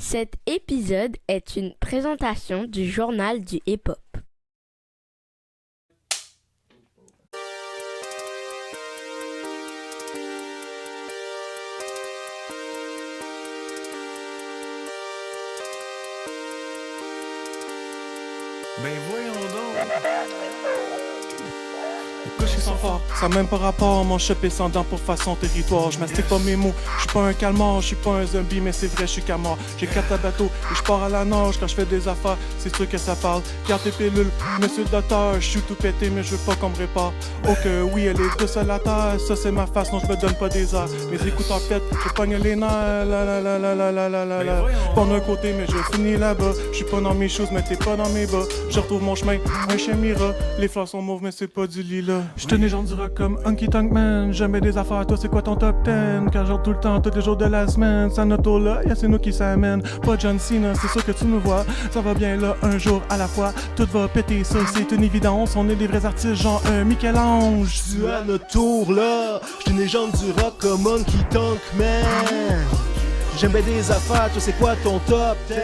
Cet épisode est une présentation du journal du hip-hop. Ben voyons donc. Les cochers sont forts, ça n'a même pas rapport. Mon shop est sans dents pour façon territoire. Je mastique pas mes mots, je suis pas un calmar, je suis pas un zombie, mais c'est vrai, je suis camard. J'ai 4 bateaux et je pars à la nage quand je fais des affaires. C'est sûr que ça parle. Garde tes pilules, monsieur le docteur, je suis tout pété, mais je veux pas qu'on me répare. Oh que oui, elle est douce à la terre, ça c'est ma face, non je me donne pas des airs. Mes écouteurs pètent, je pogne les nerfs, la. Pas d'un côté, mais je finis là-bas. Je suis pas dans mes choses, mais t'es pas dans mes bas. Je retrouve mon chemin, un chien mira. Les fleurs sont mauves, mais c'est pas du lilas. J'te né genre du rock comme Hunky Tonk Man. Jamais des affaires, toi c'est quoi ton top 10? Car genre tout le temps, tous les jours de la semaine. Ça notre là, y'a c'est nous qui s'amènent. Pas John Cena, c'est sûr que tu nous vois. Ça va bien là, un jour à la fois. Tout va péter, ça c'est une évidence. On est des vrais artistes, genre un Michel-Ange. J'suis à notre tour là. J'suis une légende du rock comme Hunky Tonk Man. J'aime bien des affaires, toi c'est quoi ton top 10?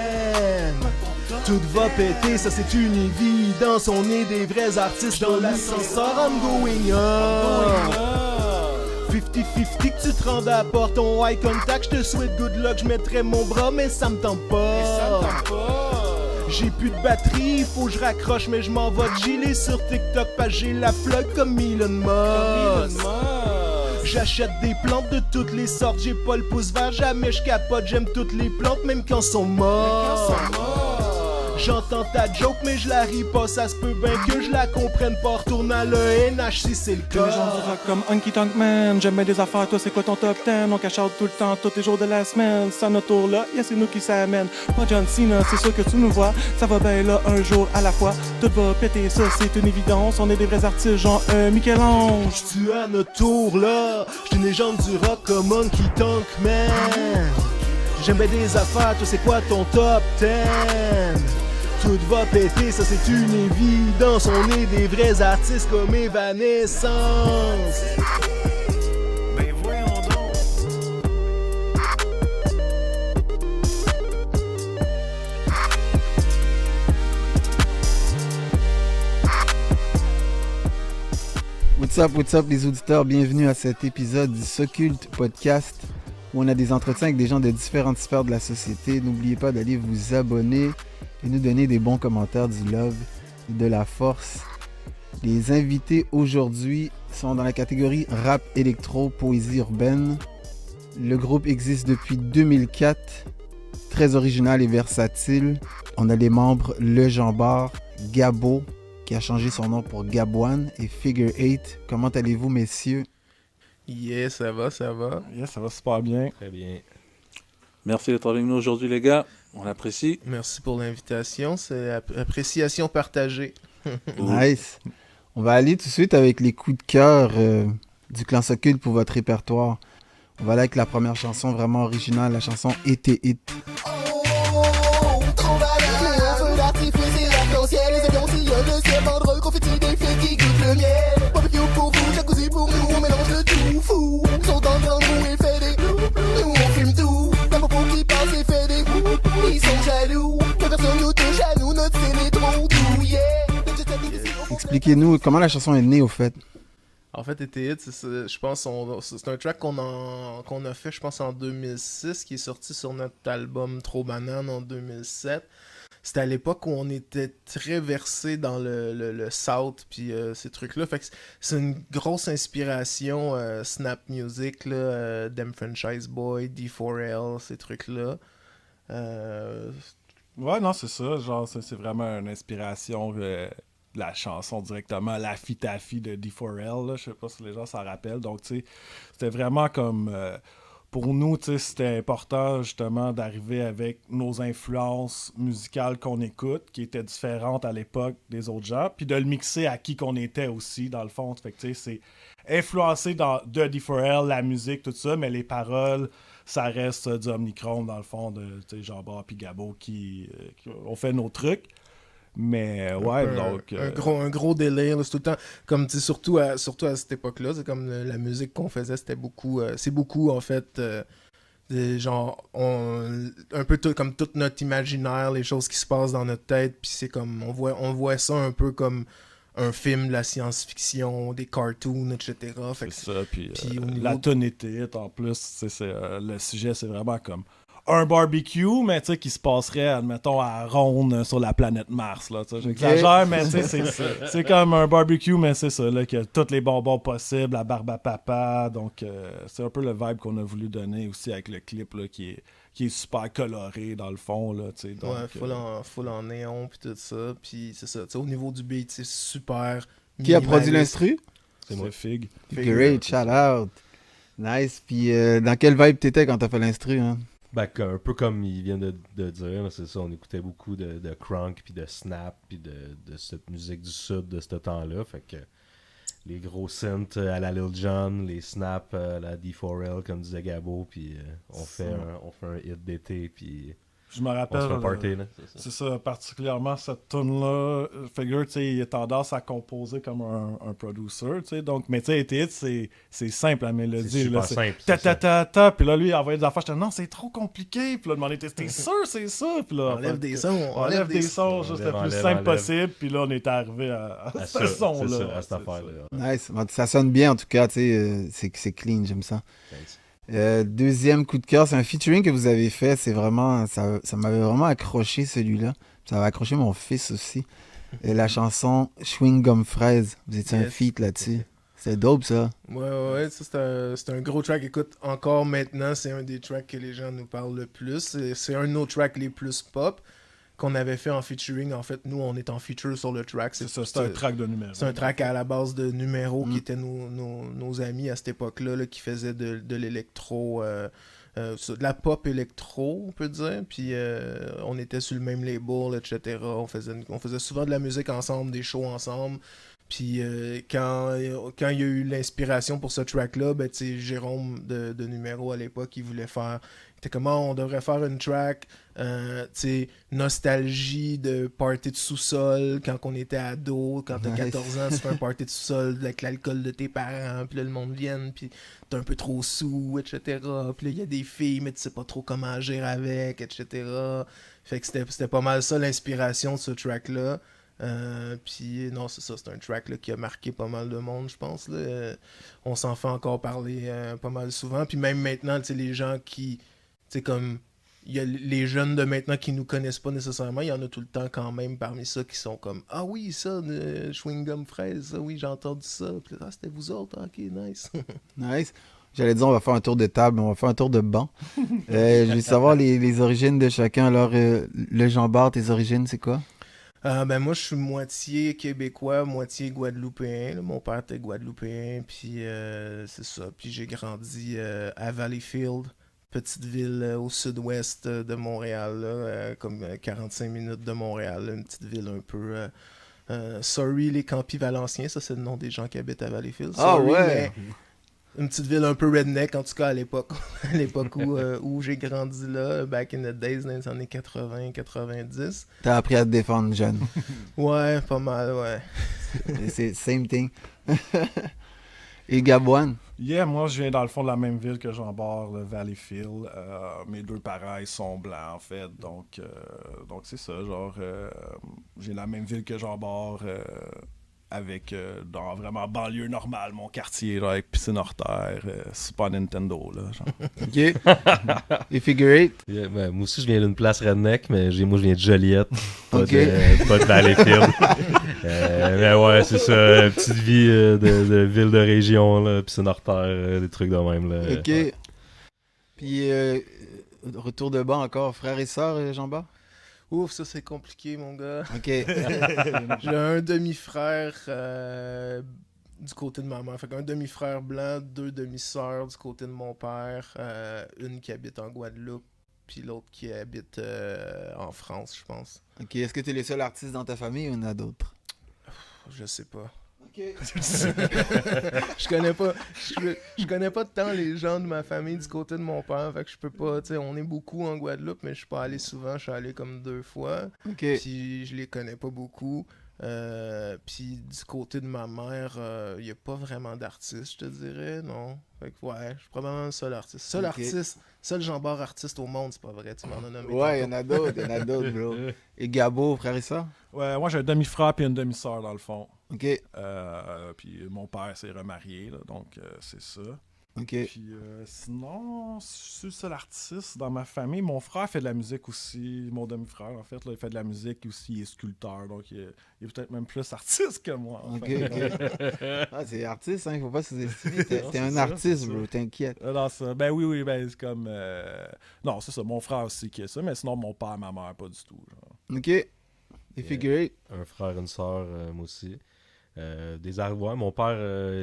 Tout va péter, ça c'est une évidence. On est des vrais artistes dans l'ascenseur, I'm going up. 50-50 que tu te rendes à la porte, ton eye contact, j'te souhaite good luck, j'mettrais mon bras mais ça me tente pas. J'ai plus de batterie, faut que je raccroche mais je m'en vais de gilet sur TikTok parce j'ai la plug comme Elon Musk. J'achète des plantes de toutes les sortes, j'ai pas le pouce vert, jamais je capote, j'aime toutes les plantes même quand sont mortes. J'entends ta joke mais je la ris pas, ça se peut bien que je la comprenne pas. Retourne à l'ENH si c'est le J'suis les gens du cas. rock comme Hunky Tonk Man. J'aime bien des affaires, toi c'est quoi ton top 10? On cache out tout le temps, tous les jours de la semaine. Ça notre tour là, y'a c'est nous qui s'amènent. Pas John Cena, c'est sûr que tu nous vois. Ça va bien là, un jour à la fois. Tout va péter, ça c'est une évidence. On est des vrais artistes, genre un Michel-Ange. J'suis à notre tour là, j'suis une légende du rock comme Hunky Tonk Man. J'aime bien des affaires, toi c'est quoi ton top 10? Tout va péter, ça c'est une évidence. On est des vrais artistes comme Evanescence. Ben voyons donc. What's up les auditeurs, bienvenue à cet épisode du S'Occulte Podcast où on a des entretiens avec des gens de différentes sphères de la société. N'oubliez pas d'aller vous abonner et nous donner des bons commentaires, du love et de la force. Les invités aujourd'hui sont dans la catégorie rap électro, poésie urbaine. Le groupe existe depuis 2004, très original et versatile. On a les membres Le Jambard, Gabo, qui a changé son nom pour Gabouane, et Figure 8. Comment allez-vous, messieurs? Yeah, ça va. Yeah, ça va super bien. Très bien. Merci d'être avec nous aujourd'hui, les gars. On l'apprécie. Merci pour l'invitation, c'est appréciation partagée. Nice. On va aller tout de suite avec les coups de cœur du clan S'Occulte pour votre répertoire. On va aller avec la première chanson vraiment originale, la chanson Été Hit. Expliquez-nous comment la chanson est née au fait. En fait, Été Hit, je pense, c'est un track qu'on a fait, je pense, en 2006, qui est sorti sur notre album Trop Banane en 2007. C'était à l'époque où on était très versé dans le South, puis ces trucs-là. Fait que c'est une grosse inspiration Snap Music, là, Dem Franchise Boy, D4L, ces trucs-là. Ouais, non, c'est ça. Genre, c'est vraiment une inspiration de la chanson directement, Laffy Taffy de D4L. Là. Je sais pas si les gens s'en rappellent. Donc, tu sais, c'était vraiment comme... pour nous, tu sais, c'était important justement d'arriver avec nos influences musicales qu'on écoute, qui étaient différentes à l'époque des autres gens, puis de le mixer à qui qu'on était aussi, dans le fond. Fait que, tu sais, c'est influencé de D4L, la musique, tout ça, mais les paroles, ça reste du Omnicron, dans le fond, de Jambard puis Gabo qui ont fait nos trucs. Mais ouais, donc... Un gros délire, là, c'est tout le temps... Comme, tu sais, surtout à cette époque-là, c'est comme la musique qu'on faisait, c'était beaucoup... c'est beaucoup, en fait... tu genre, un peu comme tout notre imaginaire, les choses qui se passent dans notre tête, puis c'est comme, on voit ça un peu comme un film de la science-fiction, des cartoons, etc. Fait que C'est ça, puis au niveau la tonne était en plus, le sujet, c'est vraiment comme un barbecue, mais tu sais, qui se passerait, admettons, à Ronde sur la planète Mars, là, tu sais, j'exagère, mais tu sais, c'est comme un barbecue, mais c'est ça, là, qu'il y a tous les bonbons possibles, la barbe à papa, donc c'est un peu le vibe qu'on a voulu donner aussi avec le clip, là, qui est super coloré, dans le fond, là, tu sais, donc... full en néon, puis tout ça, puis c'est ça, tu sais, au niveau du beat, c'est super Qui a produit minimaliste. l'instru? C'est Fig. Great, shout out. Nice. Puis dans quel vibe t'étais quand t'as fait l'instru, hein? Ben, un peu comme il vient de dire, là, c'est ça, on écoutait beaucoup de Crunk, puis de Snap, puis de cette musique du sud de ce temps-là, fait que les gros synths à la Lil Jon, les snaps à la D4L, comme disait Gabo, puis on fait un hit d'été, puis Je me on rappelle... se fait party, là. C'est ça, particulièrement cette tune-là. Figure, tu sais, il a tendance à composer comme un producer, tu sais. Donc, mais tu sais, hits, c'est simple la mélodie. C'est super là, simple. Ta c'est ta ça. ta ta. Puis là, lui, il envoyait des affaires. J'étais non, c'est trop compliqué. Puis là, demandait, t'es sûr, c'est ça. Puis là, Enlève des sons, on enlève des sons, juste le plus enlève, simple enlève. possible. Puis là, on est arrivé à À ce ça, son-là. c'est ça, à cette C'est affaire-là. Nice. Bon, ça sonne bien, en tout cas, tu sais, c'est clean, j'aime ça. Thanks. Deuxième coup de cœur, c'est un featuring que vous avez fait. C'est vraiment, ça m'avait vraiment accroché celui-là. Ça avait accroché mon fils aussi. Et la chanson Chewing Gum Fraise. Vous étiez un Yes. feat là-dessus. C'est dope ça. Ouais, ça c'est un gros track. Écoute, encore maintenant, c'est un des tracks que les gens nous parlent le plus. C'est un de nos tracks les plus pop qu'on avait fait en featuring. En fait, nous, on est en feature sur le track. ça, c'est un track de numéro. C'est un track à la base de numéros qui étaient nos amis à cette époque-là, là, qui faisaient de l'électro, de la pop électro, on peut dire. Puis on était sur le même label, etc. On faisait souvent de la musique ensemble, des shows ensemble. Puis quand il y a eu l'inspiration pour ce track-là, ben, tu sais, Jérôme de Numéro à l'époque, il voulait faire... Il était comme, on devrait faire une track, tu sais, nostalgie de party de sous-sol quand on était ado, quand t'as Nice. 14 ans, tu fais un party de sous-sol avec l'alcool de tes parents, puis là, le monde vient, puis t'es un peu trop sous, etc. Puis là, il y a des filles, mais tu sais pas trop comment agir avec, etc. Fait que c'était pas mal ça l'inspiration de ce track-là. Puis non, c'est ça, c'est un track là, qui a marqué pas mal de monde, je pense. Là. On s'en fait encore parler pas mal souvent. Puis même maintenant, tu sais, les gens qui, tu sais, comme, il y a les jeunes de maintenant qui nous connaissent pas nécessairement, il y en a tout le temps quand même parmi ça qui sont comme, ah oui, ça, Chewing Gum Fraise, ça, oui, j'ai entendu ça. Puis là, c'était vous autres, ok, nice. Nice. J'allais dire, on va faire un tour de table, mais on va faire un tour de banc. Je veux savoir les origines de chacun. Alors, le Jean-Bart, tes origines, c'est quoi? Ben moi je suis moitié québécois, moitié guadeloupéen. Là. Mon père était guadeloupéen, puis c'est ça. Puis j'ai grandi à Valleyfield, petite ville au sud-ouest de Montréal, là, comme 45 minutes de Montréal, là, une petite ville un peu... sorry les Campis Valenciens, ça c'est le nom des gens qui habitent à Valleyfield. Ah Sorry, ouais! mais une petite ville un peu redneck, en tout cas à l'époque où j'ai grandi là, back in the days, dans les années 80-90. T'as appris à te défendre, jeune. Ouais, pas mal, ouais. C'est same thing. Et Gabouane? Yeah, moi, je viens dans le fond de la même ville que Jean-Bart, le Valleyfield. Mes deux parents, ils sont blancs, en fait. Donc c'est ça, genre, j'ai la même ville que Jean-Bart, avec, dans vraiment banlieue normale, mon quartier, là, avec piscine hors terre, Super Nintendo, là, genre. OK. Et Figure Eight? Yeah, ben, moi aussi, je viens d'une place redneck, mais moi, je viens de Joliette, pas, Ok. pas de Valleyfield. Mais ouais, c'est ça, petite vie de ville de région, là, piscine hors terre, des trucs de même. Là. OK. Puis, retour de banc encore, frères et sœurs, Jean-Bart? Ouf, ça c'est compliqué, mon gars. OK. J'ai un demi-frère du côté de ma mère. Fait qu'un demi-frère blanc, deux demi-sœurs du côté de mon père. Une qui habite en Guadeloupe, puis l'autre qui habite en France, je pense. OK. Est-ce que tu es le seul artiste dans ta famille ou il y en a d'autres? Je sais pas. OK. je connais pas tant les gens de ma famille du côté de mon père. Fait que je peux pas, tu sais, on est beaucoup en Guadeloupe, mais je suis pas allé souvent. Je suis allé comme 2 fois. OK. Puis je les connais pas beaucoup. Puis du côté de ma mère, il n'y a pas vraiment d'artiste, je te dirais, non. Fait que ouais, je suis probablement le seul artiste. Seul Jean-Bart artiste au monde, c'est pas vrai, tu m'en as nommé. Ouais, il y en a d'autres, bro. Et Gabo, frère et ça? Ouais, moi j'ai un demi-frère et une demi-sœur dans le fond. Ok, Puis mon père s'est remarié, là, donc c'est ça. ok. Puis sinon, je suis le seul artiste dans ma famille. Mon frère fait de la musique aussi. Mon demi-frère, en fait, là, il fait de la musique aussi. Il est sculpteur, donc il est peut-être même plus artiste que moi. En Ok, fait. ok. Ah, c'est artiste, hein, il faut pas sous-estimer. T'es Non, un c'est ça, artiste, c'est bro, ça. t'inquiète. Non, ça. Ben oui, ben c'est comme... Non, c'est ça, mon frère aussi qui est ça, mais sinon mon père, ma mère, pas du tout. Genre. Ok. Et figure eight. Un frère, une soeur, moi aussi. Ouais, mon père,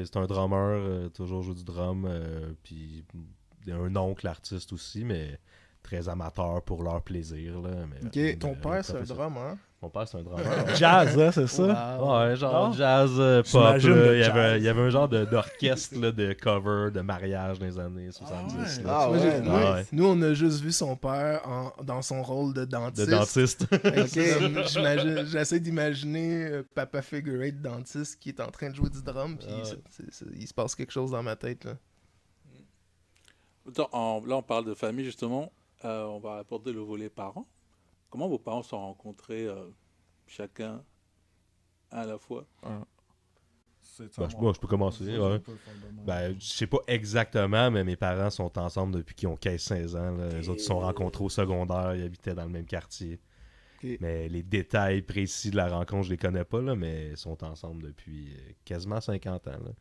c'est un drummer, toujours joue du drum. Puis un oncle artiste aussi, mais très amateur pour leur plaisir. Là, mais, Ok. Ton père, c'est un professionnel. drum, hein? Mon père, c'est un drummer. Jazz, hein, c'est ça? Wow. Ouais, genre Non? jazz, pop. J'imagine Là. le Il jazz. y avait un genre d'orchestre là, de cover, de mariage dans les années 70. ouais. là. Ah Moi, ouais, nice. nous, on a juste vu son père dans son rôle de De dentiste. dentiste. J'essaie d'imaginer Papa Figure Eight dentiste qui est en train de jouer du drum, puis il se passe quelque chose dans ma tête. Là. Là, on parle de famille, justement. On va aborder le volet parents. Comment vos parents se sont rencontrés, chacun à la fois? Moi, je peux commencer. Ouais. Ben, je sais pas exactement, mais mes parents sont ensemble depuis qu'ils ont 15-16 ans. Là. Les autres se sont rencontrés au secondaire, ils habitaient dans le même quartier. Ok. Mais les détails précis de la rencontre, je les connais pas, là, mais ils sont ensemble depuis quasiment 50 ans. Là.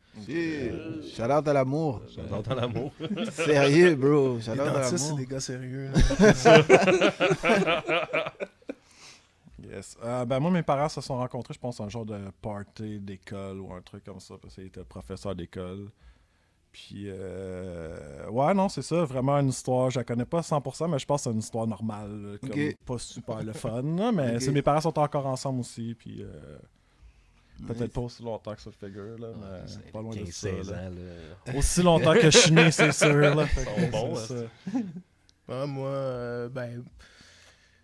Shout out à l'amour. J'adore dans l'amour. Sérieux, bro. Shout Les out à dentistes, c'est l'amour. des gars sérieux. Là. Yes. Ben moi, mes parents se sont rencontrés, je pense, un genre de party d'école ou un truc comme ça, parce qu'ils étaient professeurs d'école. Puis, ouais, non, c'est ça, vraiment une histoire, je la connais pas 100%, mais je pense que c'est une histoire normale, là, comme Ok. pas super le fun, là, mais Ok. mes parents sont encore ensemble aussi, puis peut-être Nice. pas aussi longtemps que ça le figure, là, mais pas loin de ça. 15-16 là. ans. Là. Aussi longtemps que je suis né, c'est sûr, là. Fait que Ils sont bons, c'est hein, ça. Ouais, moi,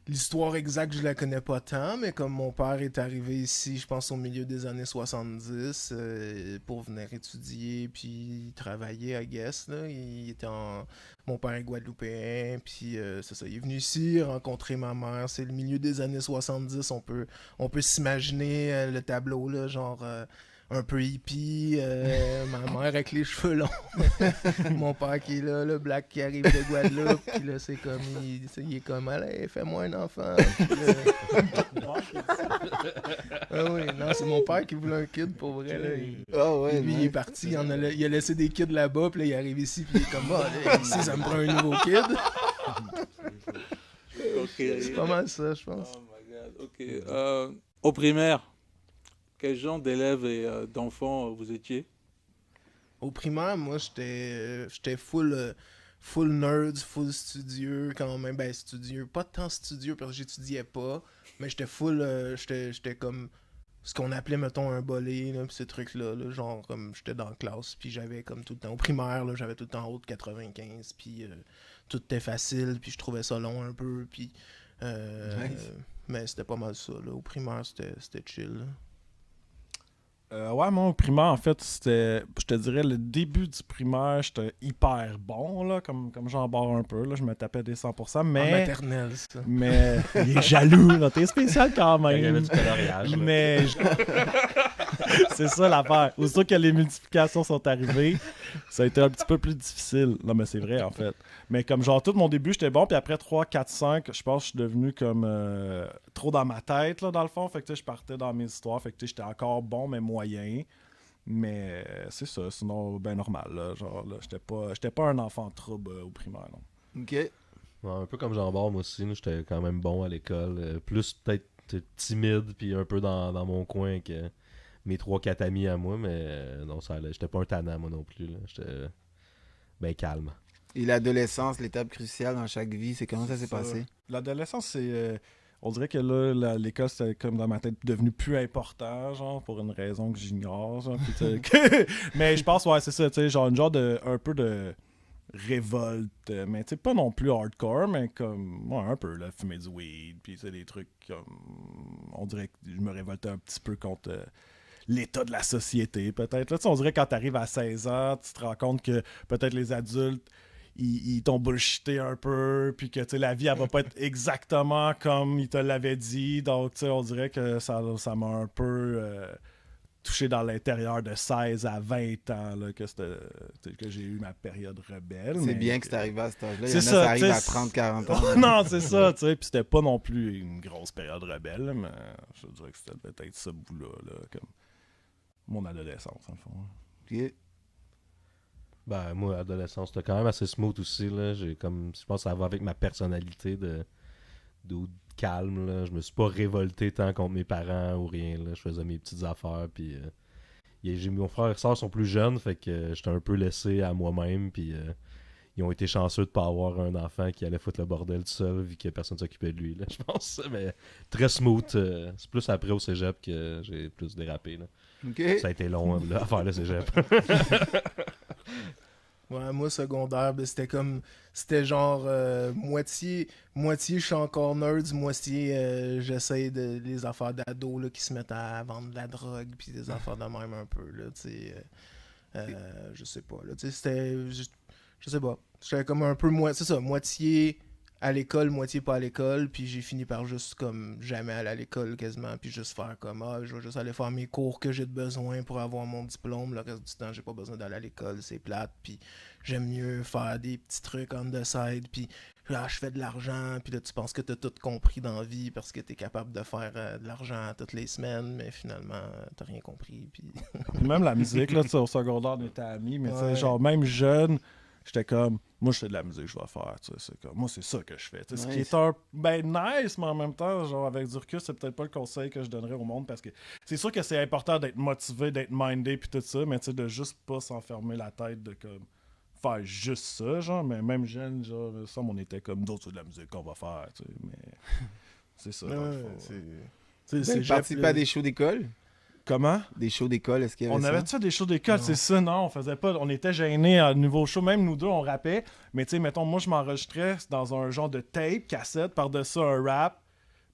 l'histoire exacte, je la connais pas tant, mais comme mon père est arrivé ici, je pense au milieu des années 70, pour venir étudier puis travailler, I guess, là. Mon père est guadeloupéen, puis c'est ça, il est venu ici rencontrer ma mère. C'est le milieu des années 70, on peut s'imaginer le tableau, là, genre... un peu hippie, ma mère avec les cheveux longs, mon père qui est là, le black qui arrive de Guadeloupe, puis là c'est comme, il est comme, allez, fais-moi un enfant. Puis là- Ah oui, non, c'est mon père qui voulait un kid pour vrai. Là. Ah ouais, Lui, il nice. est parti, il a laissé des kids là-bas, puis là, il arrive ici, puis il est comme, bah, là, ici, ça me prend un nouveau kid. Ok. C'est pas mal ça, je pense. Oh my god, ok. Au primaire, quel genre d'élèves et d'enfants vous étiez? Au primaire, moi, j'étais full nerd, full studieux quand même. Ben, studieux, pas tant studieux parce que j'étudiais pas, mais j'étais j'étais comme ce qu'on appelait, mettons, un bolé, là, pis ces trucs-là, là, genre, comme j'étais dans la classe, puis j'avais comme tout le temps, au primaire, là, j'avais tout le temps haut de 95, puis tout était facile, puis je trouvais ça long un peu, puis... Nice. Mais c'était pas mal ça, là. Au primaire, c'était chill, là. Ouais, moi, au primaire, en fait, c'était, je te dirais, le début du primaire, j'étais hyper bon, là, comme j'en barre un peu, là, je me tapais des 100%, En mais... maternelle, ça. Mais il est jaloux, là, t'es spécial quand Il y avait même. du coloriage. là. Mais c'est ça l'affaire. Aussitôt que les multiplications sont arrivées, ça a été un petit peu plus difficile. Non, mais c'est vrai, en fait. Mais comme genre, tout mon début, j'étais bon, puis après 3, 4, 5, je pense que je suis devenu comme trop dans ma tête, là, dans le fond. Fait que tu sais, je partais dans mes histoires. Fait que tu sais, j'étais encore bon, mais moyen. Mais c'est ça, sinon, ben normal, là. Genre, là, j'étais pas un enfant trouble au primaire, non. Ok. Ouais, un peu comme Jean-Bart, moi aussi, là, j'étais quand même bon à l'école. Plus peut-être timide, puis un peu dans mon coin que mes 3-4 amis à moi, mais non, ça allait. J'étais pas un tannant, moi non plus. Là. J'étais ben calme. Et l'adolescence, l'étape cruciale dans chaque vie, c'est comment ça s'est passé? L'adolescence, c'est... on dirait que là, l'école, c'était comme dans ma tête devenu plus important, genre, pour une raison que j'ignore, genre. Puis, mais je pense, ouais, c'est ça, tu sais, genre, une genre de... un peu de... révolte, mais tu sais, pas non plus hardcore, mais comme, ouais, un peu, là, fumer du weed, puis c'est des trucs comme, on dirait que je me révoltais un petit peu contre l'état de la société, peut-être. Là, tu sais, on dirait que quand t'arrives à 16 ans, tu te rends compte que peut-être les adultes, ils t'ont bullshité un peu, puis que, tu sais, la vie, elle va pas être exactement comme ils te l'avaient dit, donc, tu sais, on dirait que ça m'a un peu... touché dans l'intérieur de 16 à 20 ans là, que j'ai eu ma période rebelle. C'est mais bien que c'est arrivé à cet âge-là. Il y c'est en a, ça, ça arrive t'sais, à 30-40 ans. non, c'est ça, tu sais. Puis c'était pas non plus une grosse période rebelle, mais je dirais que c'était peut-être ce bout-là, là, comme mon adolescence, en fond. Ok. Ben, moi, adolescence, c'était quand même assez smooth aussi, là. J'ai comme, je pense que ça va avec ma personnalité de calme, là. Je me suis pas révolté tant contre mes parents ou rien, là. Je faisais mes petites affaires, puis mon frère et soeur sont plus jeunes, fait que j'étais un peu laissé à moi-même, puis ils ont été chanceux de pas avoir un enfant qui allait foutre le bordel tout seul, vu que personne s'occupait de lui, là, je pense. Mais très smooth. C'est plus après au cégep que j'ai plus dérapé, là. Ok. Ça a été long, là, à faire le cégep. Ouais, moi, secondaire, ben, c'était genre moitié je suis encore nerd, moitié j'essaie de les affaires d'ado là, qui se mettent à vendre de la drogue, puis des affaires de même un peu, là, tu sais. Je sais pas, là, tu sais, je sais pas. J'étais comme un peu, c'est ça, moitié à l'école, moitié pas à l'école, puis j'ai fini par juste comme jamais aller à l'école quasiment, puis juste faire comme je vais juste aller faire mes cours que j'ai de besoin pour avoir mon diplôme. Le reste du temps, j'ai pas besoin d'aller à l'école, c'est plate, puis j'aime mieux faire des petits trucs on the side, puis là je fais de l'argent, puis là tu penses que t'as tout compris dans la vie parce que t'es capable de faire de l'argent toutes les semaines, mais finalement t'as rien compris. Puis Même la musique, là, tu sais, au secondaire, on était amis, mais tu sais, Ouais. genre, même jeune, j'étais comme, moi, je fais de la musique, je vais faire, tu sais, c'est comme, moi, c'est ça que je fais. Tu sais, ce qui Nice. est un, nice, mais en même temps, genre, avec du recul, c'est peut-être pas le conseil que je donnerais au monde, parce que c'est sûr que c'est important d'être motivé, d'être mindé, puis tout ça, mais tu sais, de juste pas s'enfermer la tête de, comme, faire juste ça, genre, mais même jeune, genre, ça, on était comme, d'autres, c'est de la musique qu'on va faire, tu sais, mais c'est ça, dans le fond. c'est Vous avez participé à des shows d'école? Comment? Des shows d'école, est-ce qu'il y avait On ça? avait ça des shows d'école, c'est ça, non, on faisait pas, on était gênés à nouveau show, même nous deux on rappait, mais tu sais, mettons, moi je m'enregistrais dans un genre de tape, cassette, par-dessus un rap,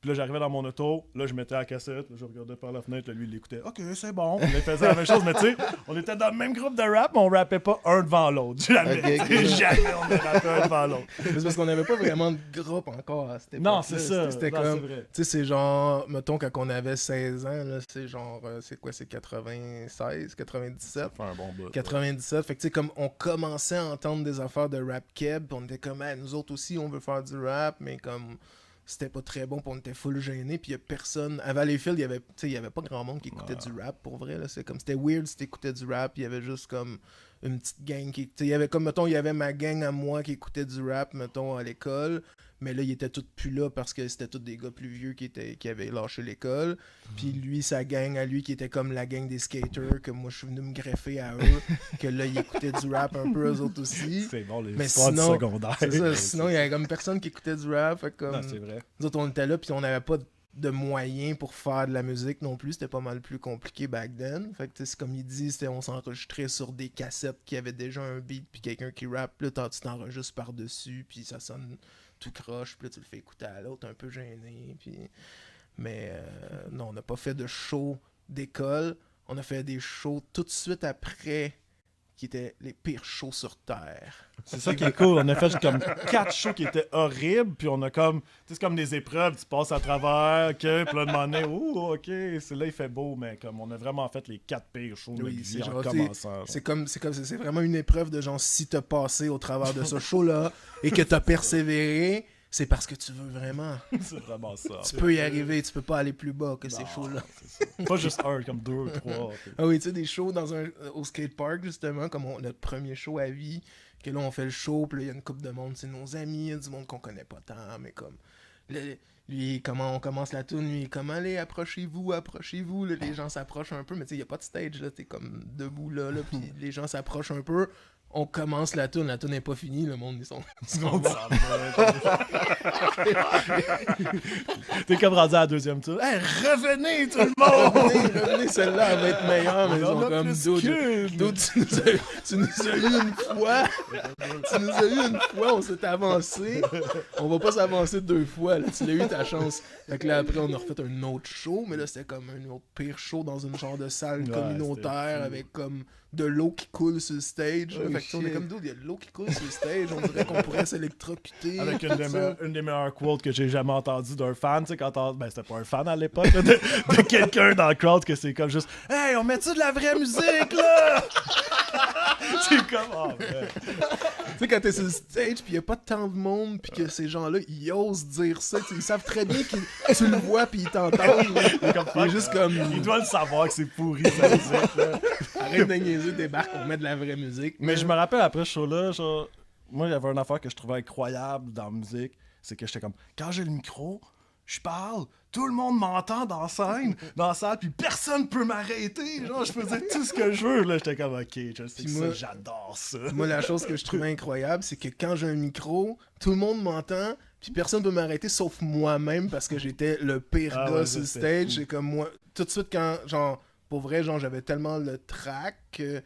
puis là j'arrivais dans mon auto, là je mettais la cassette, là, je regardais par la fenêtre, là, lui il l'écoutait, ok c'est bon, puis là, il faisait la même chose, mais tu sais, on était dans le même groupe de rap, mais on rappait pas un devant l'autre, jamais, Ok, ok. jamais on rappait un devant l'autre. C'est parce qu'on n'avait pas vraiment de groupe encore à cette époque. Non, c'est ça, C'était non, comme, c'est vrai. tu sais, c'est genre, mettons, quand on avait 16 ans, là, c'est genre, c'est quoi, c'est 96, 97? Ça fait un bon bout. 97, fait que tu sais, comme on commençait à entendre des affaires de rap keb, pis on était comme, hey, nous autres aussi, on veut faire du rap, mais comme c'était pas très bon, pis on était full gênés, pis y a personne. À Valleyfield, il y avait pas grand monde qui écoutait du rap pour vrai, là. C'était weird si t'écoutais du rap, il y avait juste comme une petite gang qui. Il y avait comme, mettons, il y avait ma gang à moi qui écoutait du rap, mettons, à l'école. Mais là, ils étaient tous plus là parce que c'était tous des gars plus vieux qui avaient lâché l'école. Puis lui, sa gang à lui, qui était comme la gang des skaters, que moi, je suis venu me greffer à eux, que là, ils écoutaient du rap un peu, eux autres aussi. C'est bon, les Mais histoires du sinon, secondaire. C'est ça, sinon, il y avait comme personne qui écoutait du rap. Fait comme, Non, c'est vrai. nous autres, on était là, puis on n'avait pas de moyens pour faire de la musique non plus. C'était pas mal plus compliqué back then. Fait que, tu sais, c'est comme il dit, on s'enregistrait sur des cassettes qui avaient déjà un beat, puis quelqu'un qui rappe. Là, tu t'enregistres par-dessus, puis ça sonne tout croche, puis là, tu le fais écouter à l'autre, un peu gêné. Puis... Mais non, on n'a pas fait de show d'école. On a fait des shows tout de suite après qui étaient les pires shows sur Terre. C'est ça qui est cool. On a fait comme 4 shows qui étaient horribles, puis on a comme... Tu sais, c'est comme des épreuves, tu passes à travers, puis là, de demander, ouh, ok, c'est là, il fait beau, mais comme on a vraiment fait les 4 pires shows de Oui, notre c'est vie en genre, commençant. C'est vraiment une épreuve de genre, si t'as passé au travers de ce show-là et que t'as persévéré, c'est parce que tu veux vraiment. C'est vraiment ça. Tu peux y arriver, tu peux pas aller plus bas que ces shows-là. Pas juste un, comme 2 ou 3. Ah oui, tu sais, des shows au skatepark, justement, comme notre premier show à vie, que là, on fait le show, puis là, il y a une couple de monde, c'est nos amis, il y a du monde qu'on connaît pas tant, mais comme... Lui, comment on commence la tune, lui, comment allez, approchez-vous, là, les gens s'approchent un peu, mais tu sais, il y a pas de stage, là, t'es comme debout là, puis les gens s'approchent un peu, on commence la tune n'est pas finie, le monde, ils sont T'es comme rendu à la deuxième tour. Hey, revenez tout le monde! revenez, celle-là, elle va être meilleure, mais ils On sont a comme, plus dude, qu'une. dude, tu nous as eu une fois, on s'est avancé, on va pas s'avancer 2 fois, là, tu l'as eu ta chance. Fait que là, après, on a refait un autre show, mais là, c'était comme un autre pire show dans une genre de salle Ouais, communautaire avec comme de l'eau qui coule sur le stage. là. Oh, Fait que on est shit. comme, dude, il y a de l'eau qui coule sur le stage, on dirait qu'on pourrait s'électrocuter. Avec tout ça. une des meilleures quotes que j'ai jamais entendues d'un fan, tu sais, ben c'était pas un fan à l'époque, là, de quelqu'un dans le crowd que c'est comme juste « Hey, on met-tu de la vraie musique, là? » C'est comme « Oh, man. Tu sais, quand t'es sur le stage, pis y a pas tant de monde, pis que ces gens-là, ils osent dire ça, tu sais, ils savent très bien que tu le vois, pis ils t'entendent. là. C'est comme Il est fuck, juste là. comme. Il doit le savoir que c'est pourri, sa musique, là. Arrête de niaiser, débarque, on met de la vraie musique. Mais je me rappelle après ce show-là, genre, moi, il y avait une affaire que je trouvais incroyable dans la musique, c'est que j'étais comme, quand j'ai le micro, je parle, tout le monde m'entend dans la salle, puis personne peut m'arrêter, genre, je faisais tout ce que je veux, là, j'étais comme, ok, je sais Puis ça, moi- j'adore ça. Moi, la chose que je trouvais incroyable, c'est que quand j'ai un micro, tout le monde m'entend, puis personne peut m'arrêter sauf moi-même parce que j'étais le pire Ah gars ouais, sur le ça, c'était stage. fou. C'est comme moi, tout de suite, quand, genre, pour vrai, genre, j'avais tellement le track que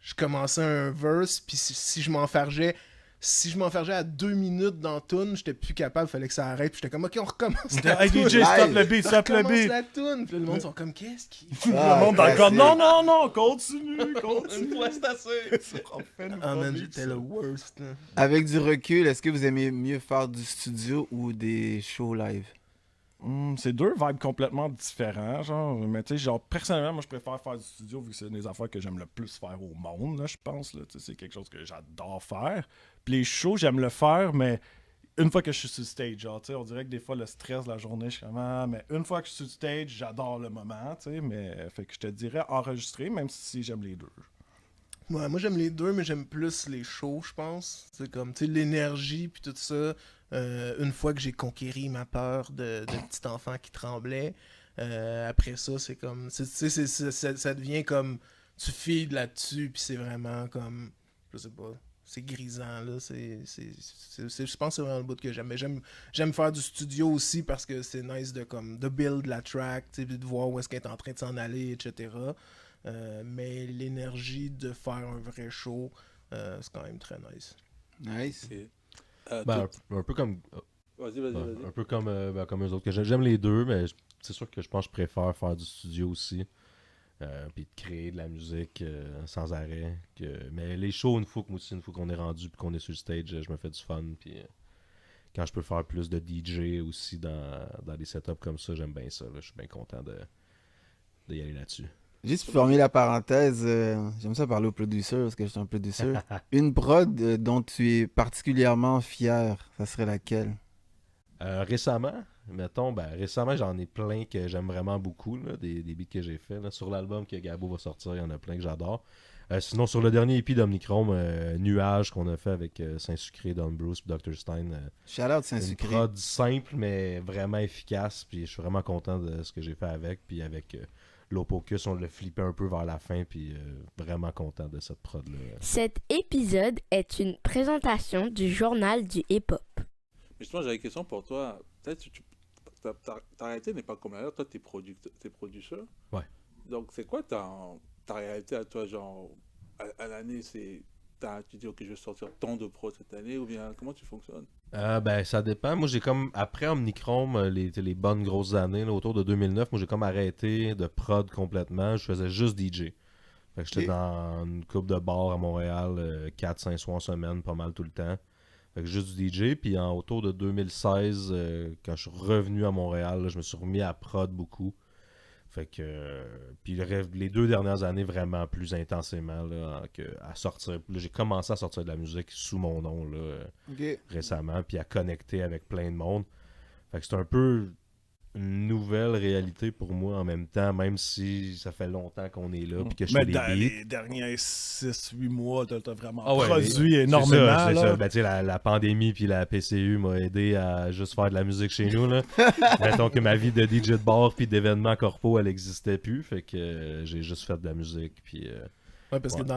je commençais un verse, puis si je m'enfargeais. Si je m'enfargeais à 2 minutes dans la tune, j'étais plus capable, fallait que ça arrête. Puis j'étais comme, ok, on recommence la Hey tune. DJ, stop Live. le beat, On stop le recommence beat. la tune. Puis là, le monde sont comme, qu'est-ce qui. Ah, Le monde dans le crowd, classique. non, continue. Une fois, c'est assez. Ah man, j'étais le worst. là. Avec du recul, est-ce que vous aimez mieux faire du studio ou des shows live? C'est deux vibes complètement différents, genre. Mais tu sais, genre, personnellement, moi, je préfère faire du studio vu que c'est une des affaires que j'aime le plus faire au monde, là, je pense. Là. Tu sais, c'est quelque chose que j'adore faire. Puis les shows, j'aime le faire, mais une fois que je suis sur le stage, genre, tu sais, on dirait que des fois, le stress de la journée, je suis comme, ah, mais une fois que je suis sur le stage, j'adore le moment, tu sais, mais fait que je te dirais enregistrer, même si j'aime les deux. Ouais, moi j'aime les deux, mais j'aime plus les shows, je pense. C'est comme, tu sais, l'énergie puis tout ça. Une fois que j'ai conquéri ma peur de petit enfant qui tremblait, après ça, c'est comme, tu sais, ça devient comme, tu files là-dessus, puis c'est vraiment comme, je sais pas, c'est grisant, là. Je pense que c'est vraiment le bout que j'aime. Mais j'aime faire du studio aussi parce que c'est nice de build la track, tu sais, puis de voir où est-ce qu'elle est en train de s'en aller, etc. Mais l'énergie de faire un vrai show, c'est quand même très nice. Nice. Et, Ben, un peu comme. Vas-y. Un peu comme, comme eux autres. Que j'aime les deux, mais c'est sûr que je pense que je préfère faire du studio aussi. Puis de créer de la musique sans arrêt. Mais les shows, une fois qu'on est rendu puis qu'on est sur le stage, je me fais du fun. Puis quand je peux faire plus de DJ aussi dans des setups comme ça, j'aime bien ça. Là. Je suis bien content d'y aller là-dessus. Juste pour fermer la parenthèse, j'aime ça parler au producer parce que je suis un producer. Une prod dont tu es particulièrement fier, ça serait laquelle? Récemment, récemment, j'en ai plein que j'aime vraiment beaucoup, là, des beats que j'ai fait. Là. Sur l'album que Gabo va sortir, il y en a plein que j'adore. Sinon, sur le dernier EP d'Omnichrome, Nuage, qu'on a fait avec Saint-Sucré, Don Bruce et Dr. Stein. Shout out Une Saint-Sucré. prod simple, mais vraiment efficace. Puis je suis vraiment content de ce que j'ai fait avec. Puis avec Lopocus, on l'a flippé un peu vers la fin. Puis vraiment content de cette prod-là. Cet épisode est une présentation du journal du hip-hop. Mais justement, j'avais une question pour toi. Peut-être que ta réalité n'est pas comme la leur. Toi, t'es producteur. Ouais. Donc, c'est quoi ta réalité à toi, genre, à l'année, tu dis, ok, je vais sortir tant de pros cette année, ou bien, comment tu fonctionnes? Ça dépend. Moi, j'ai comme, après Omnichrome, les bonnes grosses années, là, autour de 2009, moi, j'ai comme arrêté de prod complètement. Je faisais juste DJ. Fait que j'étais dans une coupe de bars à Montréal, 4-5 soirs en semaine, pas mal tout le temps. Fait que juste du DJ. Puis autour de 2016, quand je suis revenu à Montréal, là, je me suis remis à prod beaucoup. Fait que puis les 2 dernières années vraiment plus intensément là, à sortir. Là, j'ai commencé à sortir de la musique sous mon nom là, récemment, puis à connecter avec plein de monde. Fait que c'est un peu une nouvelle réalité pour moi en même temps, même si ça fait longtemps qu'on est là, puis que je Mais fais des dans beats. les derniers 6-8 mois, t'as vraiment Ah ouais, produit c'est énormément. ça, c'est là. ça. Ben, tu sais, la pandémie puis la PCU m'a aidé à juste faire de la musique chez nous. Là. Mettons que ma vie de DJ de bar puis d'événements corpo, elle existait plus. Fait que j'ai juste fait de la musique. Puis Ouais, parce Ouais. que c'est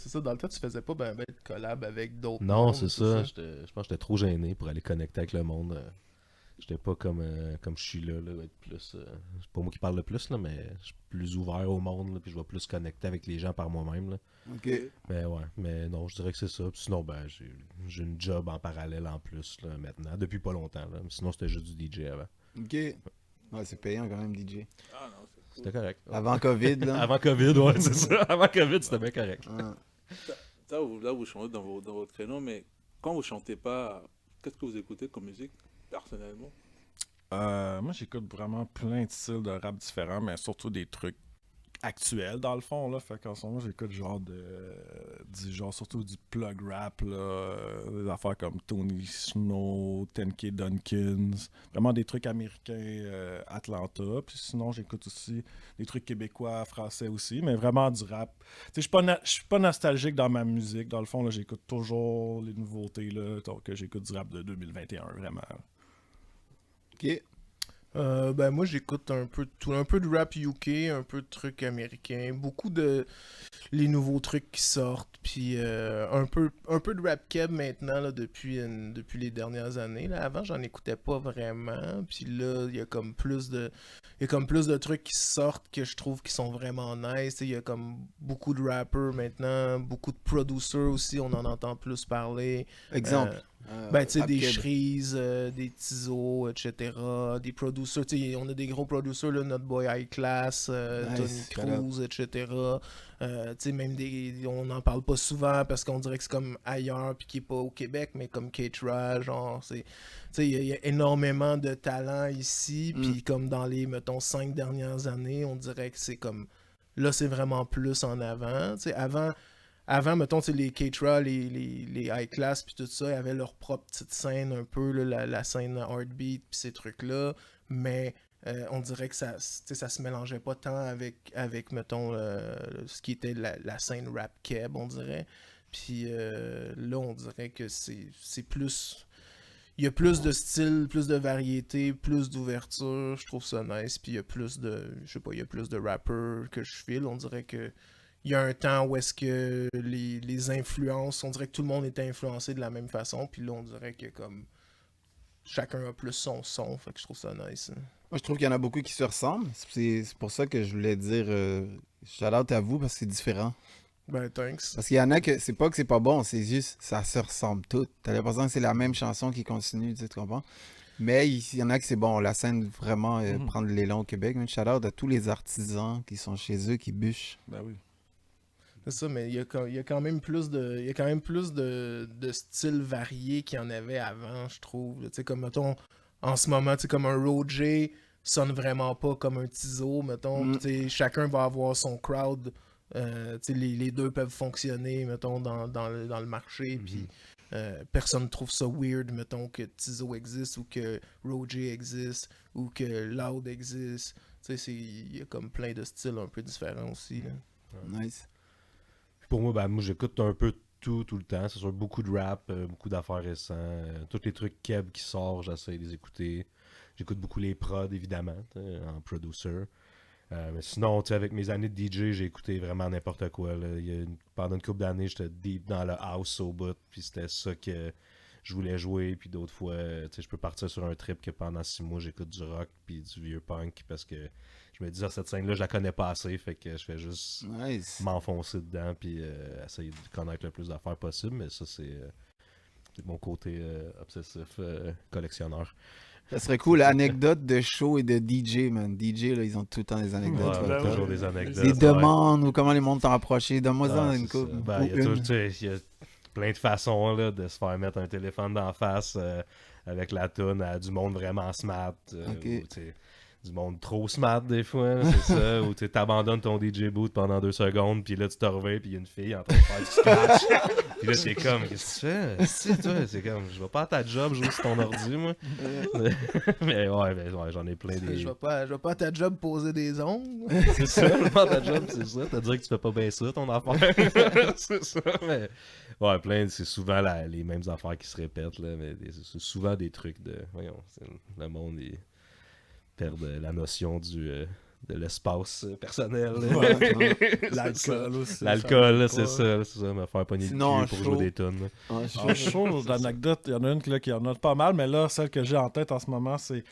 ça, dans le temps, tu faisais pas ben de collab avec d'autres Non, mondes, c'est ça. Je pense que j'étais trop gêné pour aller connecter avec le monde. J'étais pas comme je suis là, être plus. C'est pas moi qui parle le plus, là, mais je suis plus ouvert au monde, là, puis je vais plus connecter avec les gens par moi-même. Là. Ok. Mais ouais, mais non, je dirais que c'est ça. Puis sinon, ben, j'ai une job en parallèle en plus, là, maintenant, depuis pas longtemps. Là. Sinon, c'était juste du DJ avant. Ok. Ouais, c'est payant quand même, DJ. Ah non, c'est cool. C'était correct. Avant COVID, là. Avant COVID, ouais, c'est ça. Avant COVID, c'était bien correct. Ah. Là, vous chantez dans votre créneau, mais quand vous chantez pas, qu'est-ce que vous écoutez comme musique, personnellement? Moi, j'écoute vraiment plein de styles de rap différents, mais surtout des trucs actuels, dans le fond, là. Fait qu'en ce moment, j'écoute surtout du plug rap, là. Des affaires comme Tony Snow, 10K Dunkins. Vraiment des trucs américains, Atlanta. Puis sinon, j'écoute aussi des trucs québécois, français aussi, mais vraiment du rap. Tu sais, je suis pas nostalgique dans ma musique. Dans le fond, là, j'écoute toujours les nouveautés, là. Donc, j'écoute du rap de 2021, vraiment. Ok. Ben moi j'écoute un peu de tout, un peu de rap UK, un peu de trucs américains, beaucoup de les nouveaux trucs qui sortent, puis un peu de rap keb maintenant là, depuis les dernières années. Là. Avant j'en écoutais pas vraiment, puis là il y a comme plus de trucs qui sortent que je trouve qui sont vraiment nice. Il y a comme beaucoup de rappers maintenant, beaucoup de producers aussi, on en entend plus parler. Exemple. Ben, tu sais, Rap des Keb. Shreeze, des Tizo, etc. Des producers, tu sais, on a des gros producers, là, notre boy High Class, Nice, shout Tony Cruz, etc. Tu sais, même on n'en parle pas souvent parce qu'on dirait que c'est comme ailleurs puis qui est pas au Québec, mais comme K-Tra, genre, c'est... Tu sais, il y a énormément de talent ici, puis comme dans les, mettons, 5 dernières années, on dirait que c'est comme... Là, c'est vraiment plus en avant. Tu sais, avant, mettons, les K-Tra, les High Class, puis tout ça, ils avaient leur propre petite scène un peu, là, la scène Heartbeat, puis ces trucs-là, mais on dirait que ça se mélangeait pas tant avec mettons, ce qui était la scène rap keb, on dirait. Puis là, on dirait que c'est plus... Il y a plus de style, plus de variété, plus d'ouverture, je trouve ça nice, puis il y a plus de... Je sais pas, il y a plus de rappers que je file, on dirait que... Il y a un temps où est-ce que les influences, on dirait que tout le monde était influencé de la même façon, puis là on dirait que comme chacun a plus son son, fait que je trouve ça nice. Hein. Moi, je trouve qu'il y en a beaucoup qui se ressemblent. C'est pour ça que je voulais dire shout-out à vous parce que c'est différent. Ben thanks. Parce qu'il y en a que c'est pas bon, c'est juste ça se ressemble tout. T'as l'impression que c'est la même chanson qui continue, tu comprends? Mais il y en a que c'est bon, la scène vraiment prendre l'élan au Québec. Shout-out à tous les artisans qui sont chez eux, qui bûchent. Ben oui. C'est ça, mais il y a quand même plus de styles variés qu'il y en avait avant, je trouve. Tu sais, comme, mettons, en ce moment, tu sais, comme un Roger sonne vraiment pas comme un Tizo, mettons. Tu sais, chacun va avoir son crowd. Tu sais, les deux peuvent fonctionner, mettons, dans le marché, puis personne trouve ça weird, mettons, que Tizo existe, ou que Roger existe, ou que Loud existe. Tu sais, il y a comme plein de styles un peu différents aussi, là. Nice. Pour moi, ben, moi j'écoute un peu tout le temps. C'est sûr, beaucoup de rap, beaucoup d'affaires récentes. Tous les trucs keb qui sortent, j'essaie de les écouter. J'écoute beaucoup les prods, évidemment, en producer. Mais sinon, avec mes années de DJ, j'ai écouté vraiment n'importe quoi. Là. Pendant une couple d'années, j'étais deep dans le house au bout, puis c'était ça que je voulais jouer. Puis d'autres fois, je peux partir sur un trip que pendant 6 mois, j'écoute du rock puis du vieux punk parce que je me dis, cette scène-là, je la connais pas assez, fait que je fais juste m'enfoncer dedans puis essayer de connaître le plus d'affaires possible. Mais ça, c'est mon côté obsessif collectionneur. Ça serait cool, anecdote de show et de DJ, man. DJ, là, ils ont tout le temps des anecdotes. Ouais, toujours des anecdotes. Des demandes ou comment les mondes t'ont approché. Donne-moi une coupe. Il y a plein de façons là, de se faire mettre un téléphone d'en face avec la toune à du monde vraiment smart. Ou, du monde trop smart des fois, c'est ça. Ou tu t'abandonnes ton DJ boot pendant 2 secondes, puis là tu te reviens, puis il y a une fille en train de faire du scratch. Puis là t'es comme, qu'est-ce que tu fais? Toi, c'est comme, je vais pas à ta job jouer sur ton ordi, moi. mais ouais, j'en ai plein des. Je vais pas à ta job poser des ongles. C'est ça, je vais pas à ta job, c'est ça. T'as dit que tu fais pas bien ça, ton affaire. C'est ça, mais. Ouais, c'est souvent les mêmes affaires qui se répètent, là, mais c'est souvent des trucs de. Voyons, le monde, il perd la notion du de l'espace personnel. L'alcool aussi. L'alcool, là, ça c'est ça, me faire pogner Sinon, le cul pour jouer des tunes. là. En En show, l'anecdote, il y en a une là, qui en a pas mal, mais là, celle que j'ai en tête en ce moment, c'est.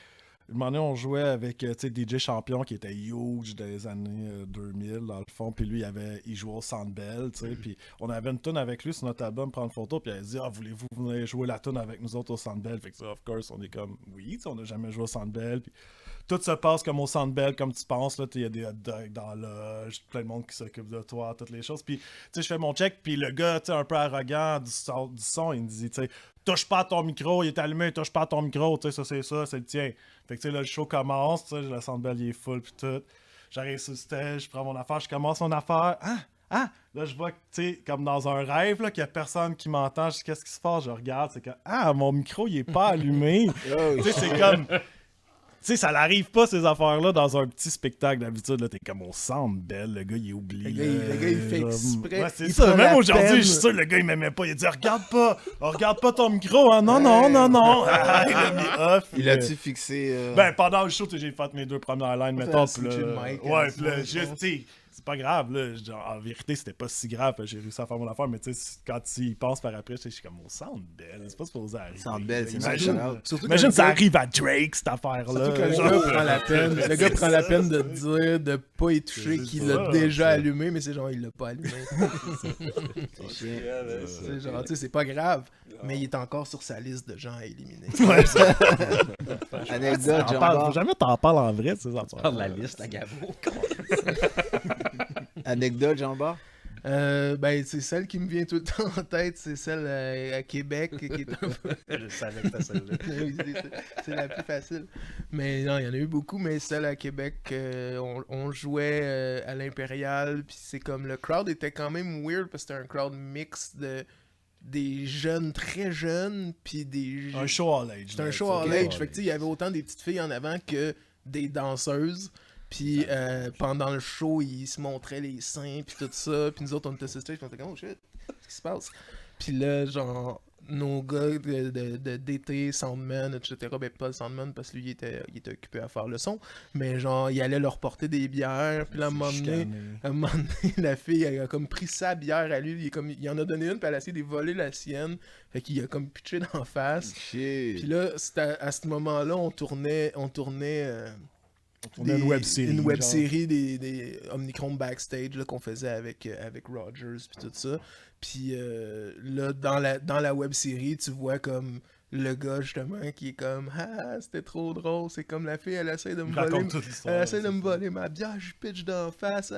Un moment donné, on jouait avec DJ Champion qui était huge dans les années 2000 dans le fond, puis lui il jouait au Centre Bell, puis on avait une tune avec lui sur notre album Prendre photo, puis il a dit voulez-vous venir jouer la tune avec nous autres au Centre Bell? Fait que ça, of course, on est comme oui, on n'a jamais joué au Centre Bell, puis tout se passe comme au Centre Bell, comme tu penses, là, il y a des hot dogs dans la loge, plein de monde qui s'occupe de toi, toutes les choses, puis tu sais, je fais mon check, puis le gars, tu sais, un peu arrogant du son, il me dit, tu sais, touche pas à ton micro, il est allumé, touche pas à ton micro, tu sais, ça, c'est le tien. Fait que tu sais, là, le show commence, tu sais, le Centre Bell, il est full, pis tout. J'arrive sur le stage, je prends mon affaire, je commence mon affaire. Là, je vois que, tu sais, comme dans un rêve, là, qu'il y a personne qui m'entend. Je dis, qu'est-ce qui se passe? Je regarde, c'est que, mon micro, il est pas allumé. Tu sais, c'est comme. Tu sais, ça n'arrive pas, ces affaires-là, dans un petit spectacle d'habitude. Là, t'es comme au Centre Bell, le gars, il est oublié. Le gars, il fait exprès. Ouais, c'est il ça. prend Même la aujourd'hui, peine. je suis sûr, le gars, il m'aimait pas. Il a dit, regarde pas ton micro. Hein. Non. Ah, il a mis off. Il a-tu fixé. Ben, pendant le show, j'ai fait mes 2 premières lines, mettons. Fait Puis switcher le là, mic, ouais, hein, puis là, c'est juste, tu sais, c'est pas grave, là. Genre, en vérité, c'était pas si grave. J'ai réussi à faire mon affaire, mais tu sais, quand tu y penses par après, je suis comme, au Centre Bell, c'est pas supposé arriver. Centre Bell, c'est Imagine, mal. imagine ça arrive à Drake, cette affaire-là. Surtout que le Genre, gars prend la peine. Le gars prend la peine de dire de pas y toucher, C'est qu'il ça, l'a déjà ça. allumé, mais c'est genre, il l'a pas allumé. C'est genre, tu sais, c'est pas grave, mais il est encore sur sa liste de gens à éliminer. Anecdote, Faut Jean-Bart. jamais t'en parles en vrai de ces affaires. Prendre la liste à Gabo. Anecdote, Jean-Bart. Ben, c'est celle qui me vient tout le temps en tête, c'est celle à Québec, qui est un peu... Je savais que c'était celle-là. Oui, c'est la plus facile. Mais non, il y en a eu beaucoup, mais celle à Québec, on jouait à l'Impérial, puis c'est comme le crowd était quand même weird, parce que c'était un crowd mix de des jeunes très jeunes, puis des... Un show all age. C'était un là, show tu all sais. age, fait que tu sais, il y avait autant des petites filles en avant que des danseuses. Puis pendant le show, ils se montraient les seins, puis tout ça. Puis nous autres, on était sur stage, puis on était comme, oh shit, qu'est-ce qui se passe? Puis là, genre, nos gars de DT, Soundman, etc., ben pas le Soundman, parce que lui, il était occupé à faire le son, mais genre, il allait leur porter des bières, puis là, à un moment donné, la fille, elle a comme pris sa bière à lui, il en a donné une, puis elle a essayé de voler la sienne, fait qu'il a comme pitché d'en face. Puis là, c'était à ce moment-là, on tournait une web série. Une web genre. série des Omnicron Backstage là, qu'on faisait avec Rogers puis tout ça. Puis là, dans la web série, tu vois comme le gars justement qui est comme c'était trop drôle, c'est comme la fille, elle essaie de me voler. Elle essaie de me voler ma bière, je pitch d'en face,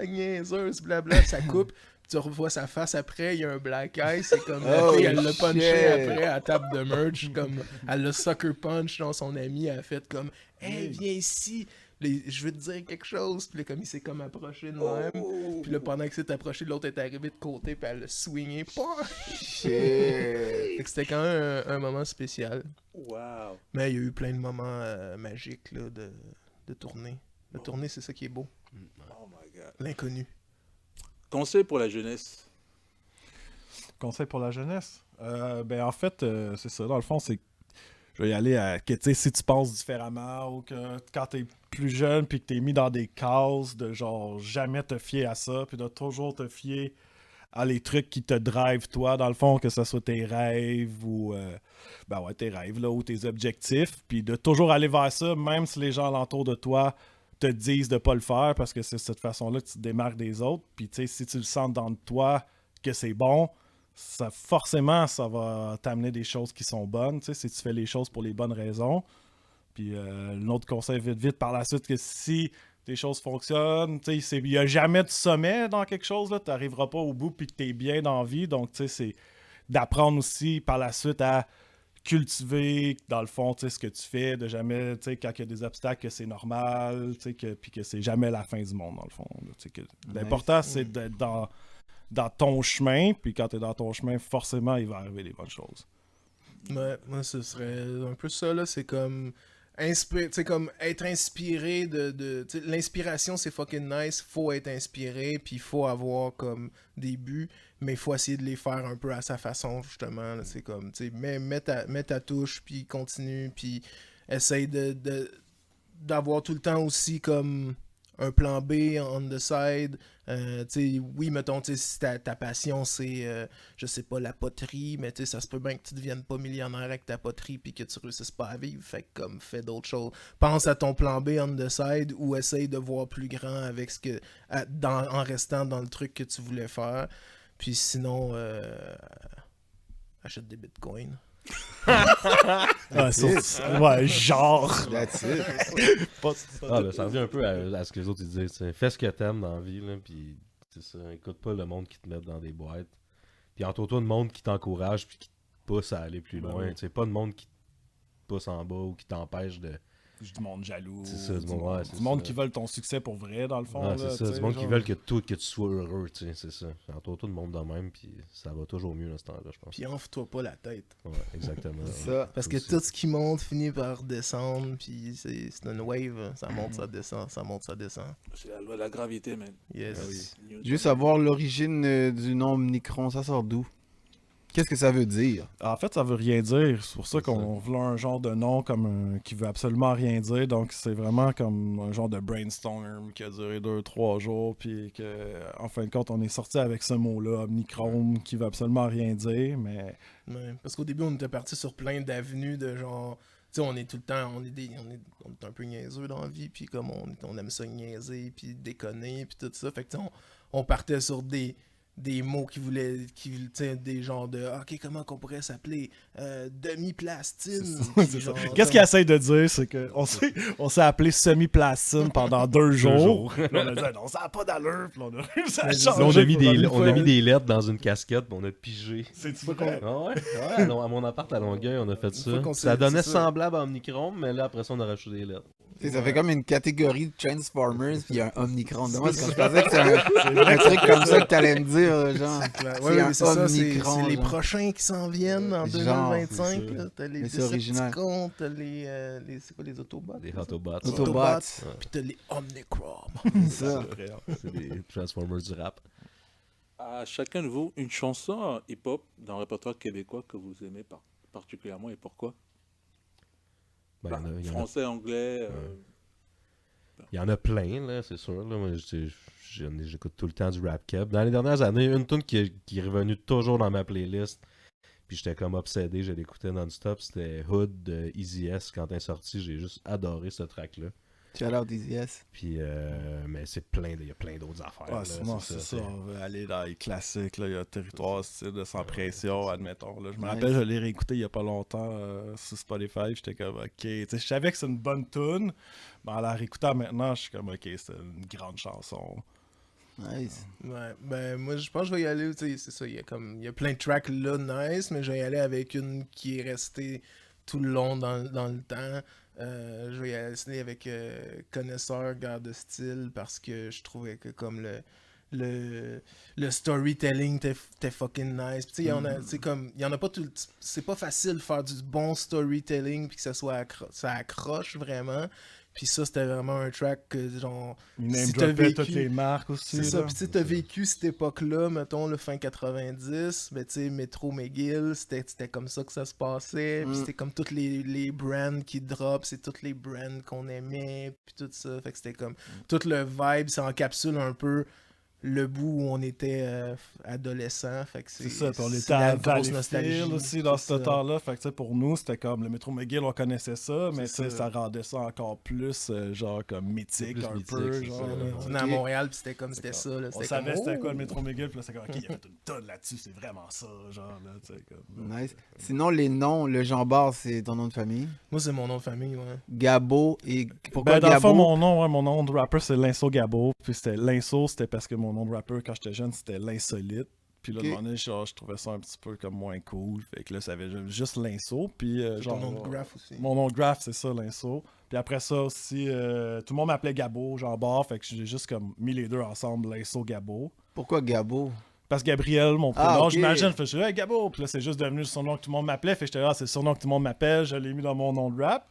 niaiseuse, blabla, ça coupe. Tu revois sa face après, il y a un black eye, c'est comme la fille, elle l'a punché après à table de merch, comme elle l'a sucker punch dans son ami, elle a fait comme hey, viens ici, je veux te dire quelque chose. Puis là, comme il s'est comme approché de même. Puis là, pendant qu'il s'est approché, l'autre est arrivé de côté, puis elle l'a swingé. Fait que c'était quand même un moment spécial. Wow. Mais il y a eu plein de moments magiques là, de tournée. La tournée, c'est ça qui est beau. Oh my god. L'inconnu. Conseil pour la jeunesse. Conseil pour la jeunesse? Ben en fait, c'est ça. Dans le fond, c'est je vais y aller à que tu sais, si tu penses différemment ou que quand t'es plus jeune puis que t'es mis dans des cases de genre jamais te fier à ça puis de toujours te fier à les trucs qui te drive toi dans le fond, que ce soit tes rêves ou tes rêves là ou tes objectifs, puis de toujours aller vers ça même si les gens alentour de toi te disent de pas le faire parce que c'est de cette façon-là que tu te démarques des autres, puis tu sais si tu le sens dans toi que c'est bon, forcément, ça va t'amener des choses qui sont bonnes, tu sais, si tu fais les choses pour les bonnes raisons. Puis un autre conseil vite par la suite, que si tes choses fonctionnent, tu sais, il n'y a jamais de sommet dans quelque chose, tu n'arriveras pas au bout puis que tu es bien dans la vie. Donc, tu sais, c'est d'apprendre aussi par la suite à cultiver, dans le fond, tu sais, ce que tu fais, de jamais, tu sais, quand il y a des obstacles, que c'est normal, tu sais, puis que c'est jamais la fin du monde, dans le fond. Là, tu sais, que l'important, c'est d'être dans ton chemin, puis quand t'es dans ton chemin, forcément, il va arriver des bonnes choses. Ouais, moi, ce serait un peu ça, là. C'est comme... comme être inspiré de l'inspiration, c'est fucking nice. Faut être inspiré, puis il faut avoir comme des buts, mais il faut essayer de les faire un peu à sa façon, justement. Là. C'est comme, tu sais, mets ta touche, puis continue, puis essaye d'avoir tout le temps aussi comme un plan B on the side. Oui, mettons, si ta passion c'est, je sais pas, la poterie, mais ça se peut bien que tu deviennes pas millionnaire avec ta poterie puis que tu réussisses pas à vivre. Fait que comme, fais d'autres choses. Pense à ton plan B on the side ou essaye de voir plus grand avec ce que en restant dans le truc que tu voulais faire. Puis sinon, achète des bitcoins. Ouais, genre. That's it. Ça revient un peu à ce que les autres ils disent. Fais ce que t'aimes dans la vie, là, puis c'est ça. Écoute pas le monde qui te met dans des boîtes. Puis entoure-toi de monde qui t'encourage puis qui te pousse à aller plus loin. Pas de monde qui te pousse en bas ou qui t'empêche de... Du monde jaloux. C'est ça, du monde qui veulent ton succès pour vrai, dans le fond. Ouais, là, c'est ça, du monde qui veulent que tu sois heureux, c'est ça. Entoure-toi de monde de même, puis ça va toujours mieux dans ce temps-là, je pense. Puis enfle-toi pas la tête. Ouais, exactement. Ça. Parce que tout ce qui monte finit par descendre, puis c'est une wave, ça monte, ça descend, ça monte, ça descend. C'est la loi de la gravité, man. Yes. Juste savoir l'origine du nom Omnicron, ça sort d'où? Qu'est-ce que ça veut dire? En fait, ça veut rien dire. C'est pour ça qu'on voulait un genre de nom comme qui veut absolument rien dire. Donc, c'est vraiment comme un genre de brainstorm qui a duré 2-3 jours. Puis en fin de compte, on est sorti avec ce mot-là, Omnichrome, qui veut absolument rien dire. Mais Ouais, parce qu'au début, on était parti sur plein d'avenues de genre... Tu sais, on est tout le temps... On est un peu niaiseux dans la vie, puis comme on aime ça niaiser, puis déconner, puis tout ça. Fait que on partait sur des mots qui voulaient, des genres de ok, comment qu'on pourrait s'appeler demi-plastine. Qu'est-ce qu'il essaie de dire, c'est qu'on s'est appelé semi-plastine pendant 2 jours. Là, on a dit non, ça n'a pas d'allure. Puis là, on a réussi à changer. On a mis des lettres dans une casquette, puis on a pigé. C'est vrai. Ah ouais? À mon appart à Longueuil, on a fait ça. Ça donnait semblable à Omnicron, mais là, après ça, on a rajouté des lettres. Ça fait comme une catégorie de Transformers, puis il y a un Omnicron. Moi, je pensais que c'était un truc comme ça que t'allais me dire, genre. Ouais, c'est ça, c'est les prochains qui s'en viennent en 2025. Là, t'as les Decepticons, t'as les c'est quoi les Autobots? Les Autobots. Puis t'as les Omnicron. C'est ça. C'est des Transformers du rap. À chacun de vous, une chanson hip-hop dans le répertoire québécois que vous aimez particulièrement et pourquoi? Français, anglais. Il y en a plein, là, c'est sûr. Là. Moi, j'écoute tout le temps du rap keb. Dans les dernières années, une tune qui est revenue toujours dans ma playlist, puis j'étais comme obsédé, je l'écoutais non-stop, c'était Hood de Easy S. Quand elle est sortie, j'ai juste adoré ce track-là. Shout out Easy S. Puis, mais il y a plein d'autres affaires. Ouais, là, sinon, c'est ça. On veut aller dans les classiques. Là. Il y a Territoire style de Sans Pression, admettons. Là. Je me rappelle, je l'ai réécouté il n'y a pas longtemps sur Spotify. J'étais comme, ok. Je savais que c'est une bonne tune, mais en la réécoutant maintenant, je suis comme, ok, c'est une grande chanson. Nice. Ouais, ben moi je pense que je vais y aller, c'est ça, il y a plein de tracks là nice, mais je vais y aller avec une qui est restée tout le long dans le temps. Je vais y aller avec Connaisseur, Guerre de style, parce que je trouvais que comme le storytelling était fucking nice. Il y en a pas tout, c'est pas facile de faire du bon storytelling puis que ça accroche vraiment. Puis ça, c'était vraiment un track que, genre... Si t'as vécu toutes les marques aussi. C'est ça, puis tu sais, t'as vécu cette époque-là, mettons, le fin 90, mais tu sais, Metro McGill, c'était comme ça que ça se passait, puis c'était comme tous les brands qui drop, c'est tous les brands qu'on aimait, puis tout ça, fait que c'était comme... Tout le vibe, ça encapsule un peu le bout où on était adolescent, fait que c'est ça, puis on était la à grosse nostalgie aussi dans ce temps-là, fait que pour nous c'était comme le Metro McGill, on connaissait ça, mais ça rendait ça encore plus genre comme mythique un peu, genre. On est à Montréal puis c'était ça là, on savait c'était quoi le Metro McGill, puis là c'était comme ok, il y a fait une tonne là-dessus, c'est vraiment ça, genre là, tu sais comme. Nice. Sinon les noms, le Jean Bar, c'est ton nom de famille? Moi c'est mon nom de famille, ouais. Gabo et pourquoi dans le Gabo? fond, mon nom de rapper c'est Linso Gabo, puis c'était parce que mon nom de rapper quand j'étais jeune c'était l'insolite. Puis là, de moment donné, je trouvais ça un petit peu comme moins cool. Fait que là, ça avait juste Linso. Puis genre. Ton nom de graph aussi. Mon nom de graph, c'est ça, Linso. Puis après ça aussi, tout le monde m'appelait Gabo, genre bar. Fait que j'ai juste comme mis les deux ensemble, Linso, Gabo. Pourquoi Gabo? Parce que Gabriel, mon prénom, okay. j'imagine, je fais hey, Gabo. Puis là, c'est juste devenu le surnom que tout le monde m'appelait. Fait que j'étais là, c'est le surnom que tout le monde m'appelle. Je l'ai mis dans mon nom de rap.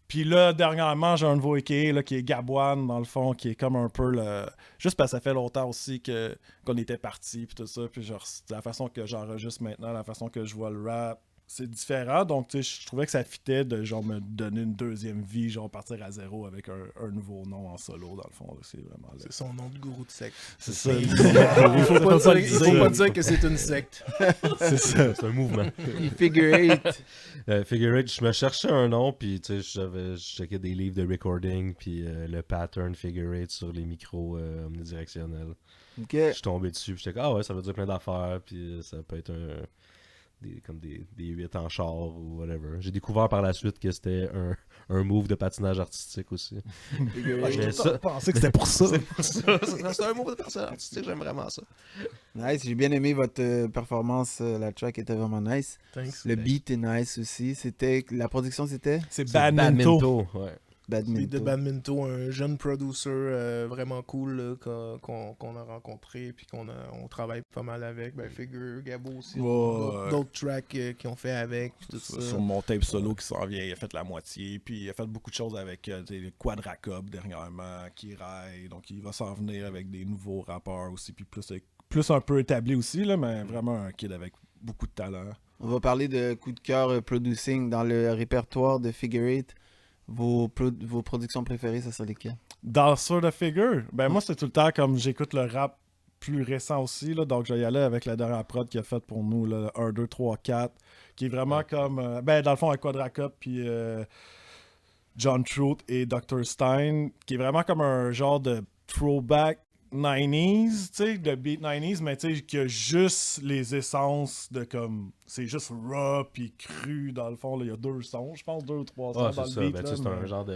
Puis là, dernièrement, j'ai un nouveau AKA là, qui est Gabouane, dans le fond, qui est comme un peu le... Juste parce que ça fait longtemps aussi qu'on était partis, puis tout ça. Puis genre, la façon que j'enregistre maintenant, la façon que je vois le rap, c'est différent, donc tu sais, je trouvais que ça fitait de genre me donner une deuxième vie, genre partir à zéro avec un nouveau nom en solo, dans le fond. Là, c'est vraiment là. C'est son nom de gourou de secte. C'est ça. Il faut pas dire que c'est une secte. C'est ça. C'est un mouvement. Figure 8. Figure Eight, je me cherchais un nom, puis tu sais, je checkais des livres de recording, puis le pattern Figure Eight sur les micros omnidirectionnels. Ok. Je suis tombé dessus, puis j'étais comme, ah ouais, ça veut dire plein d'affaires, puis ça peut être comme des 8 en char ou whatever. J'ai découvert par la suite que c'était un move de patinage artistique aussi. Figure J'ai 8. ça. pensais que c'était pour ça. C'est un mot de personne artistique, j'aime vraiment ça. Nice, j'ai bien aimé votre performance. La track était vraiment nice. Thanks. Le beat est nice aussi. La production, c'était C'est C'est Badminto. ouais. Beat de Badminton. Badminton, un jeune producer vraiment cool là, qu'on a rencontré puis on travaille pas mal avec. Ben, Figure, Gabo aussi. Ouais. D'autres tracks qu'ils ont fait avec puis tout ça. Sur mon tape solo qui s'en vient, il a fait la moitié, puis il a fait beaucoup de choses avec des Quadracop dernièrement, Kirai, donc il va s'en venir avec des nouveaux rappeurs aussi, puis plus un peu établi aussi, là, mais vraiment un kid avec beaucoup de talent. On va parler de coup de cœur producing dans le répertoire de Figure 8. Vos productions préférées, ça serait lesquelles? Dans Sort of Figure, ben moi c'est tout le temps comme j'écoute le rap plus récent aussi, là, donc je vais y aller avec la dernière prod qu'il a faite pour nous, là, 1, 2, 3, 4, qui est vraiment comme, ben dans le fond avec Quadracop, puis John Truth et Dr. Stein, qui est vraiment comme un genre de throwback 90s, tu sais, de beat 90s, mais tu sais, qui a juste les essences de comme, c'est juste raw puis cru dans le fond, là, il y a 2 sons, je pense 2 ou 3 sons Ah, dans c'est ça. le beat. Ben, là, tu sais, c'est mais- un genre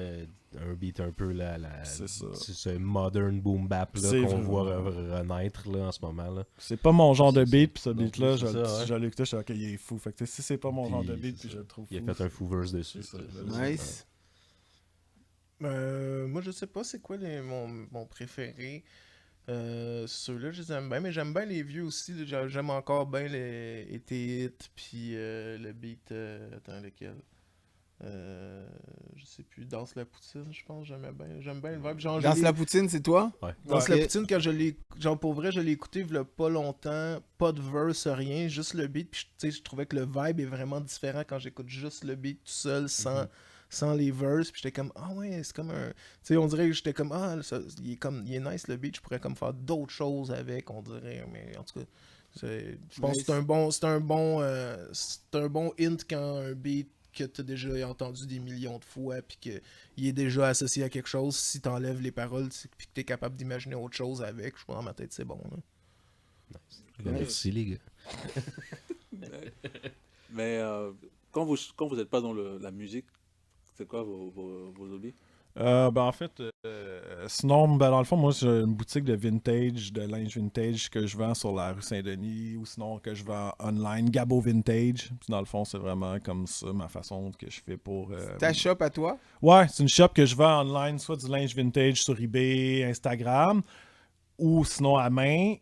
un beat un peu là, C'est ça. c'est ce modern boom bap là, C'est qu'on vraiment- voit renaître là, en ce moment là. C'est pas mon genre de C'est beat, ça. puis ce Donc, beat-là, c'est ça, ouais. je l'ai écouté, je suis ok, il est fou. Fait que tu sais, si c'est pas mon genre de Puis, beat, c'est puis je ça. le trouve Il fou. a fait un Fooverse dessus. C'est ça. Nice. Moi, je sais pas c'est quoi mon préféré. Ceux-là, je les aime bien, mais j'aime bien les vieux aussi. Là. J'aime encore bien les Hit, puis le beat. Attends, lequel je sais plus. Danse la poutine, je pense. J'aime bien le vibe. Genre, Danse la poutine, c'est toi? Danse Ouais. la poutine, quand je l'ai. Genre, pour vrai, je l'ai écouté il y a pas longtemps. Pas de verse, rien. Juste le beat. Puis, tu sais, je trouvais que le vibe est vraiment différent quand j'écoute juste le beat tout seul, sans les verses. Puis, j'étais comme, ah ouais, c'est comme un. Tu sais, on dirait que j'étais comme, ah, il est nice le beat. Je pourrais comme faire d'autres choses avec, on dirait. Mais en tout cas, je pense que c'est un bon hint quand un beat que tu as déjà entendu des millions de fois puis qu'il est déjà associé à quelque chose, si tu enlèves les paroles puis que tu es capable d'imaginer autre chose avec, je pense dans ma tête c'est bon. Là. Merci les gars. Mais quand vous n'êtes pas dans la musique, c'est quoi vos hobbies? Ben en fait, sinon, ben dans le fond, moi j'ai une boutique de vintage, de linge vintage que je vends sur la rue Saint-Denis ou sinon que je vends online, Gabo Vintage. Puis dans le fond, c'est vraiment comme ça ma façon que je fais pour. Ta shop à toi? Ouais, c'est une shop que je vends online, soit du linge vintage sur eBay, Instagram, ou sinon à main.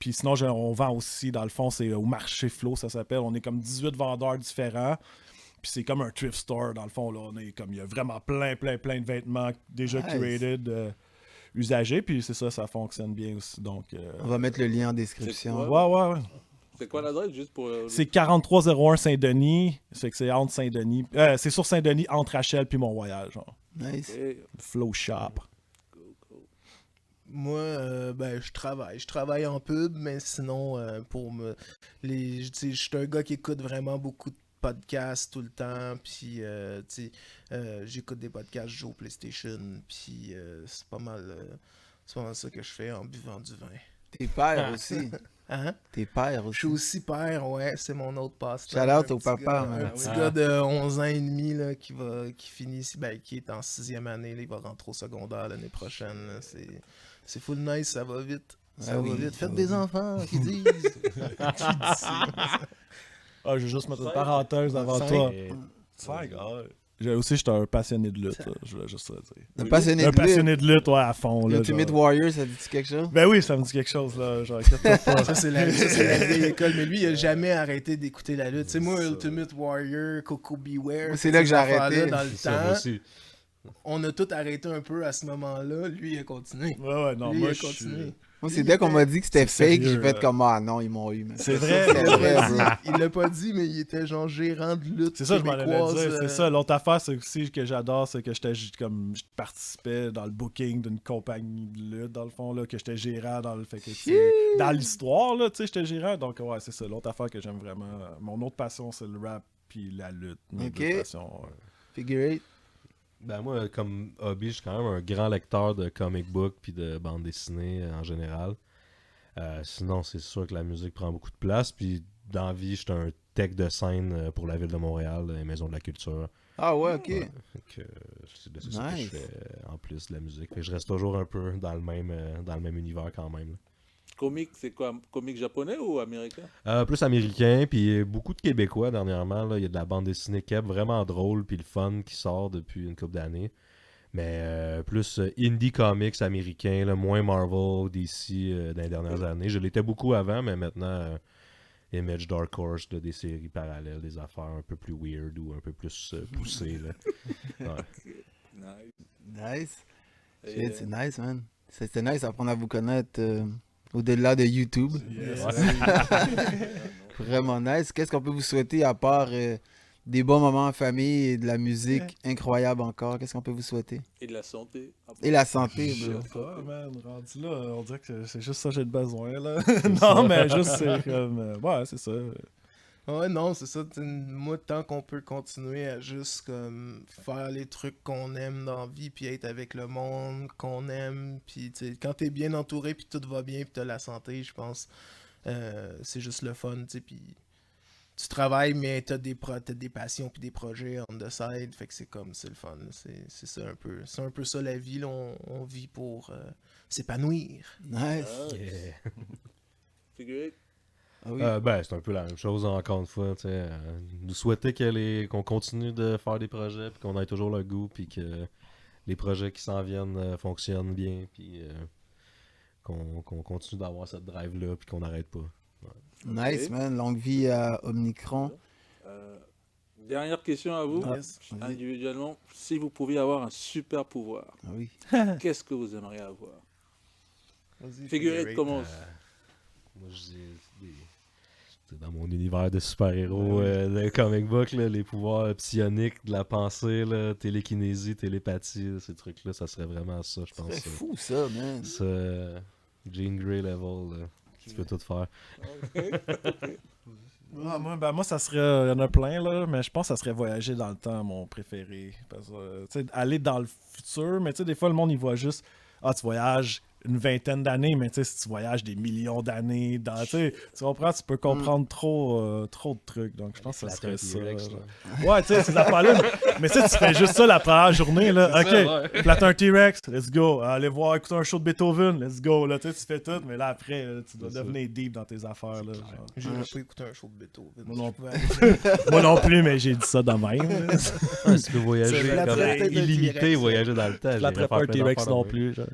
Puis sinon, on vend aussi, dans le fond, c'est au marché Flow, ça s'appelle. On est comme 18 vendeurs différents. Puis c'est comme un thrift store, dans le fond. Là, il y a vraiment plein de vêtements déjà Nice. curated, usagés. Puis c'est ça, ça fonctionne bien aussi. Donc, On va mettre le lien en description. ouais. C'est quoi l'adresse juste pour. C'est 4301 Saint-Denis. C'est que c'est entre Saint-Denis. C'est sur Saint-Denis, entre Rachel puis Mont-Royal, genre. Nice. Ok. Flow Shop. Moi, je travaille en pub, mais sinon, je suis un gars qui écoute vraiment beaucoup de podcasts tout le temps, puis j'écoute des podcasts, je joue au PlayStation, puis c'est pas mal ça que je fais en buvant du vin. T'es père aussi. Hein? T'es père Je aussi. suis aussi père, ouais, c'est mon autre passe-temps. Shout out Un au petit papa, gars- man. Un petit gars de 11 ans et demi là, qui finit ici, qui est en 6e année, là, il va rentrer au secondaire l'année prochaine. Là, c'est full nice, ça va vite. Ça Ah va oui, vite. ça Faites va des vite. enfants qui disent. Ah, je vais juste mettre une parenthèse avant Cinq. toi. 5, j'étais un passionné de lutte, là, je voulais juste le dire. Un passionné Un de lutte. passionné de lutte, ouais, à fond. Là, Ultimate genre. Warrior, ça dit quelque chose? Ben oui, ça me dit quelque chose, là. Genre, inquiète-toi pas. Ça, c'est la vieille école. Mais lui, il a jamais arrêté d'écouter la lutte. Tu sais, moi, Ça. Ultimate Warrior, Coco Beware. C'est là que j'ai ces affaires-là, arrêté. Dans le C'est ça, moi temps, aussi. on a tout arrêté un peu à ce moment-là. Lui, il a continué. Ouais, non, Lui, moi, il a je suis... continué. Moi, c'est dès qu'on m'a dit que c'était C'est fake, sérieux, j'ai fait comme ah non, ils m'ont eu. Man. C'est vrai. C'est vrai, bro. Il l'a pas dit, mais il était genre gérant de lutte C'est ça, je m'en allais québécoise, dire. C'est ça. L'autre affaire, c'est aussi que j'adore, c'est que je participais dans le booking d'une compagnie de lutte, dans le fond, là, que j'étais gérant dans le fait que, tu sais, dans l'histoire, là, tu sais, j'étais gérant. Donc, ouais, c'est ça. L'autre affaire que j'aime vraiment. Mon autre passion, c'est le rap puis la lutte. Mes Ok. deux passions, ouais. Figure eight. Ben moi, comme hobby, je suis quand même un grand lecteur de comic book puis de bande dessinée en général. Sinon, c'est sûr que la musique prend beaucoup de place. Puis dans la vie, j'étais un tech de scène pour la ville de Montréal, les maisons de la culture. Ah ouais, ok. Ouais, fait que, c'est ça que je Nice. fais en plus de la musique. Fait que je reste toujours un peu dans le même univers quand même. Là. Comique, c'est quoi? Comique japonais ou américain? Plus américain, puis beaucoup de Québécois dernièrement. Là. Il y a de la bande dessinée Québec vraiment drôle, puis le fun qui sort depuis une couple d'années. Mais plus indie comics américain, là, moins Marvel, DC dans les dernières années. Je l'étais beaucoup avant, mais maintenant, Image, Dark Horse, là, des séries parallèles, des affaires un peu plus weird ou un peu plus poussées. Là. Ouais. Nice. Nice. Et, Shit, c'est nice, man. C'était nice d'apprendre à vous connaître au-delà de YouTube. Yes. Vraiment nice. Qu'est-ce qu'on peut vous souhaiter à part des bons moments en famille et de la musique incroyable encore? Qu'est-ce qu'on peut vous souhaiter? et de la santé. Et la santé, Je bro. sais pas, man, rendu là, on dirait que c'est juste ça que j'ai besoin, là. Non, mais juste, c'est comme... ouais, c'est ça. Ouais, non, c'est ça. Moi, tant qu'on peut continuer à juste comme faire les trucs qu'on aime dans la vie, puis être avec le monde qu'on aime, puis quand t'es bien entouré, puis tout va bien, puis t'as la santé, je pense, c'est juste le fun, tu sais, puis tu travailles, mais t'as des passions, puis des projets on the side, fait que c'est le fun. C'est ça un peu. C'est un peu ça la vie, là, on vit pour s'épanouir. Nice. Yeah. Figurez. Ah oui. Ben, c'est un peu la même chose, encore une fois. Nous souhaiter qu'on continue de faire des projets, puis qu'on ait toujours le goût, puis que les projets qui s'en viennent fonctionnent bien, puis qu'on continue d'avoir cette drive-là, puis qu'on n'arrête pas. Nice, man. Longue vie à Omnicron. Dernière question à vous. Yes. Individuellement, si vous pouviez avoir un super pouvoir, Ah oui. qu'est-ce que vous aimeriez avoir? Vas-y, Figurez, commence. Moi, je dis dans mon univers de super-héros, de comic book, là, les pouvoirs psioniques, de la pensée, là, télékinésie, télépathie, ces trucs-là, ça serait vraiment ça, je pense. C'est fou, ça, man. Ça, Jean Grey level, là, tu peux tout faire. Ah, moi, ça serait... Il y en a plein, là, mais je pense que ça serait voyager dans le temps, mon préféré. Parce que, tu sais, aller dans le futur, mais tu sais, des fois, le monde, il voit juste... Ah, tu voyages une vingtaine d'années, mais tu sais, si tu voyages des millions d'années, tu sais, tu comprends, tu peux comprendre trop de trucs, donc je pense que ça serait ça. Ouais, tu sais, ces affaires-là, mais tu sais, tu fais juste ça la première journée, là, ok, flatter un T-Rex, let's go, aller voir, écouter un show de Beethoven, let's go, là, tu sais, tu fais tout, mais là, après, tu dois devenir deep dans tes affaires, là. Genre. J'irais pas écouter un show de Beethoven. Moi non Je pouvais aller- Moi non plus, mais j'ai dit ça de même. Tu peux voyager C'est la comme tête de illimité, T-Rex, voyager dans le temps. Je l'attrape pas un T-Rex non plus, genre.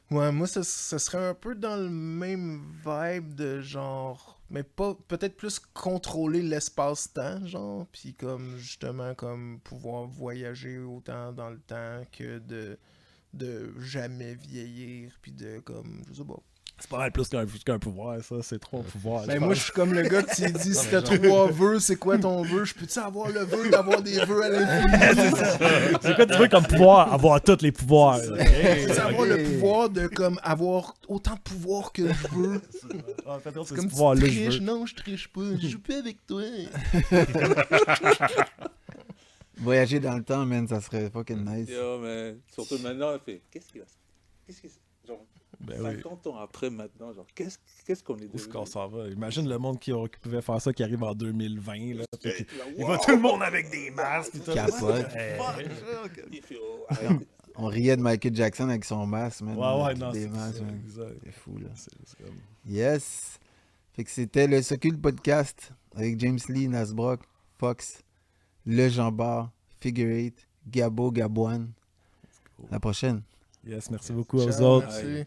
Ouais, moi, ça serait un peu dans le même vibe de genre... Mais pas peut-être plus contrôler l'espace-temps, genre, puis comme, justement, comme pouvoir voyager autant dans le temps que de jamais vieillir, puis de, comme, je sais pas. C'est pas mal plus qu'un pouvoir, ça. C'est trop un pouvoir. Ben moi, je suis comme le gars qui dit, si t'as 3 vœux, c'est quoi ton vœu? Je peux-tu avoir le vœu d'avoir des vœux à l'infini? C'est quoi tu veux comme pouvoir? Avoir tous les pouvoirs. Peux-tu avoir le pouvoir de, comme, avoir autant de pouvoir que je veux? C'est Comme ce tu pouvoir-là, je triches, veux. non, je triche pas, je joue pas avec toi. Voyager dans le temps, man, ça serait fucking nice. Yo, mais surtout maintenant, elle fait qu'est-ce qu'il a genre, Ben oui. 50 ans après maintenant, genre, qu'est-ce qu'on est Où est-ce devenu? qu'on s'en va? Imagine le monde qui pouvait faire ça qui arrive en 2020. Là, fait que- Là, il wow! va tout le monde avec des masques. Pis tout. Capote. Il fait, oh, arrête. On riait de Michael Jackson avec son masque, man. Ouais, Avec non, des c'est masques, ça, man. exact. C'est fou, là. C'est comme... Yes. Fait que c'était le Socul Podcast avec James Lee, Nasbrock, Fox, Le Jambard, Figure Eight, Gabo, Gabouane. À la prochaine. Yes, merci beaucoup aux Ciao, autres. merci. Yes.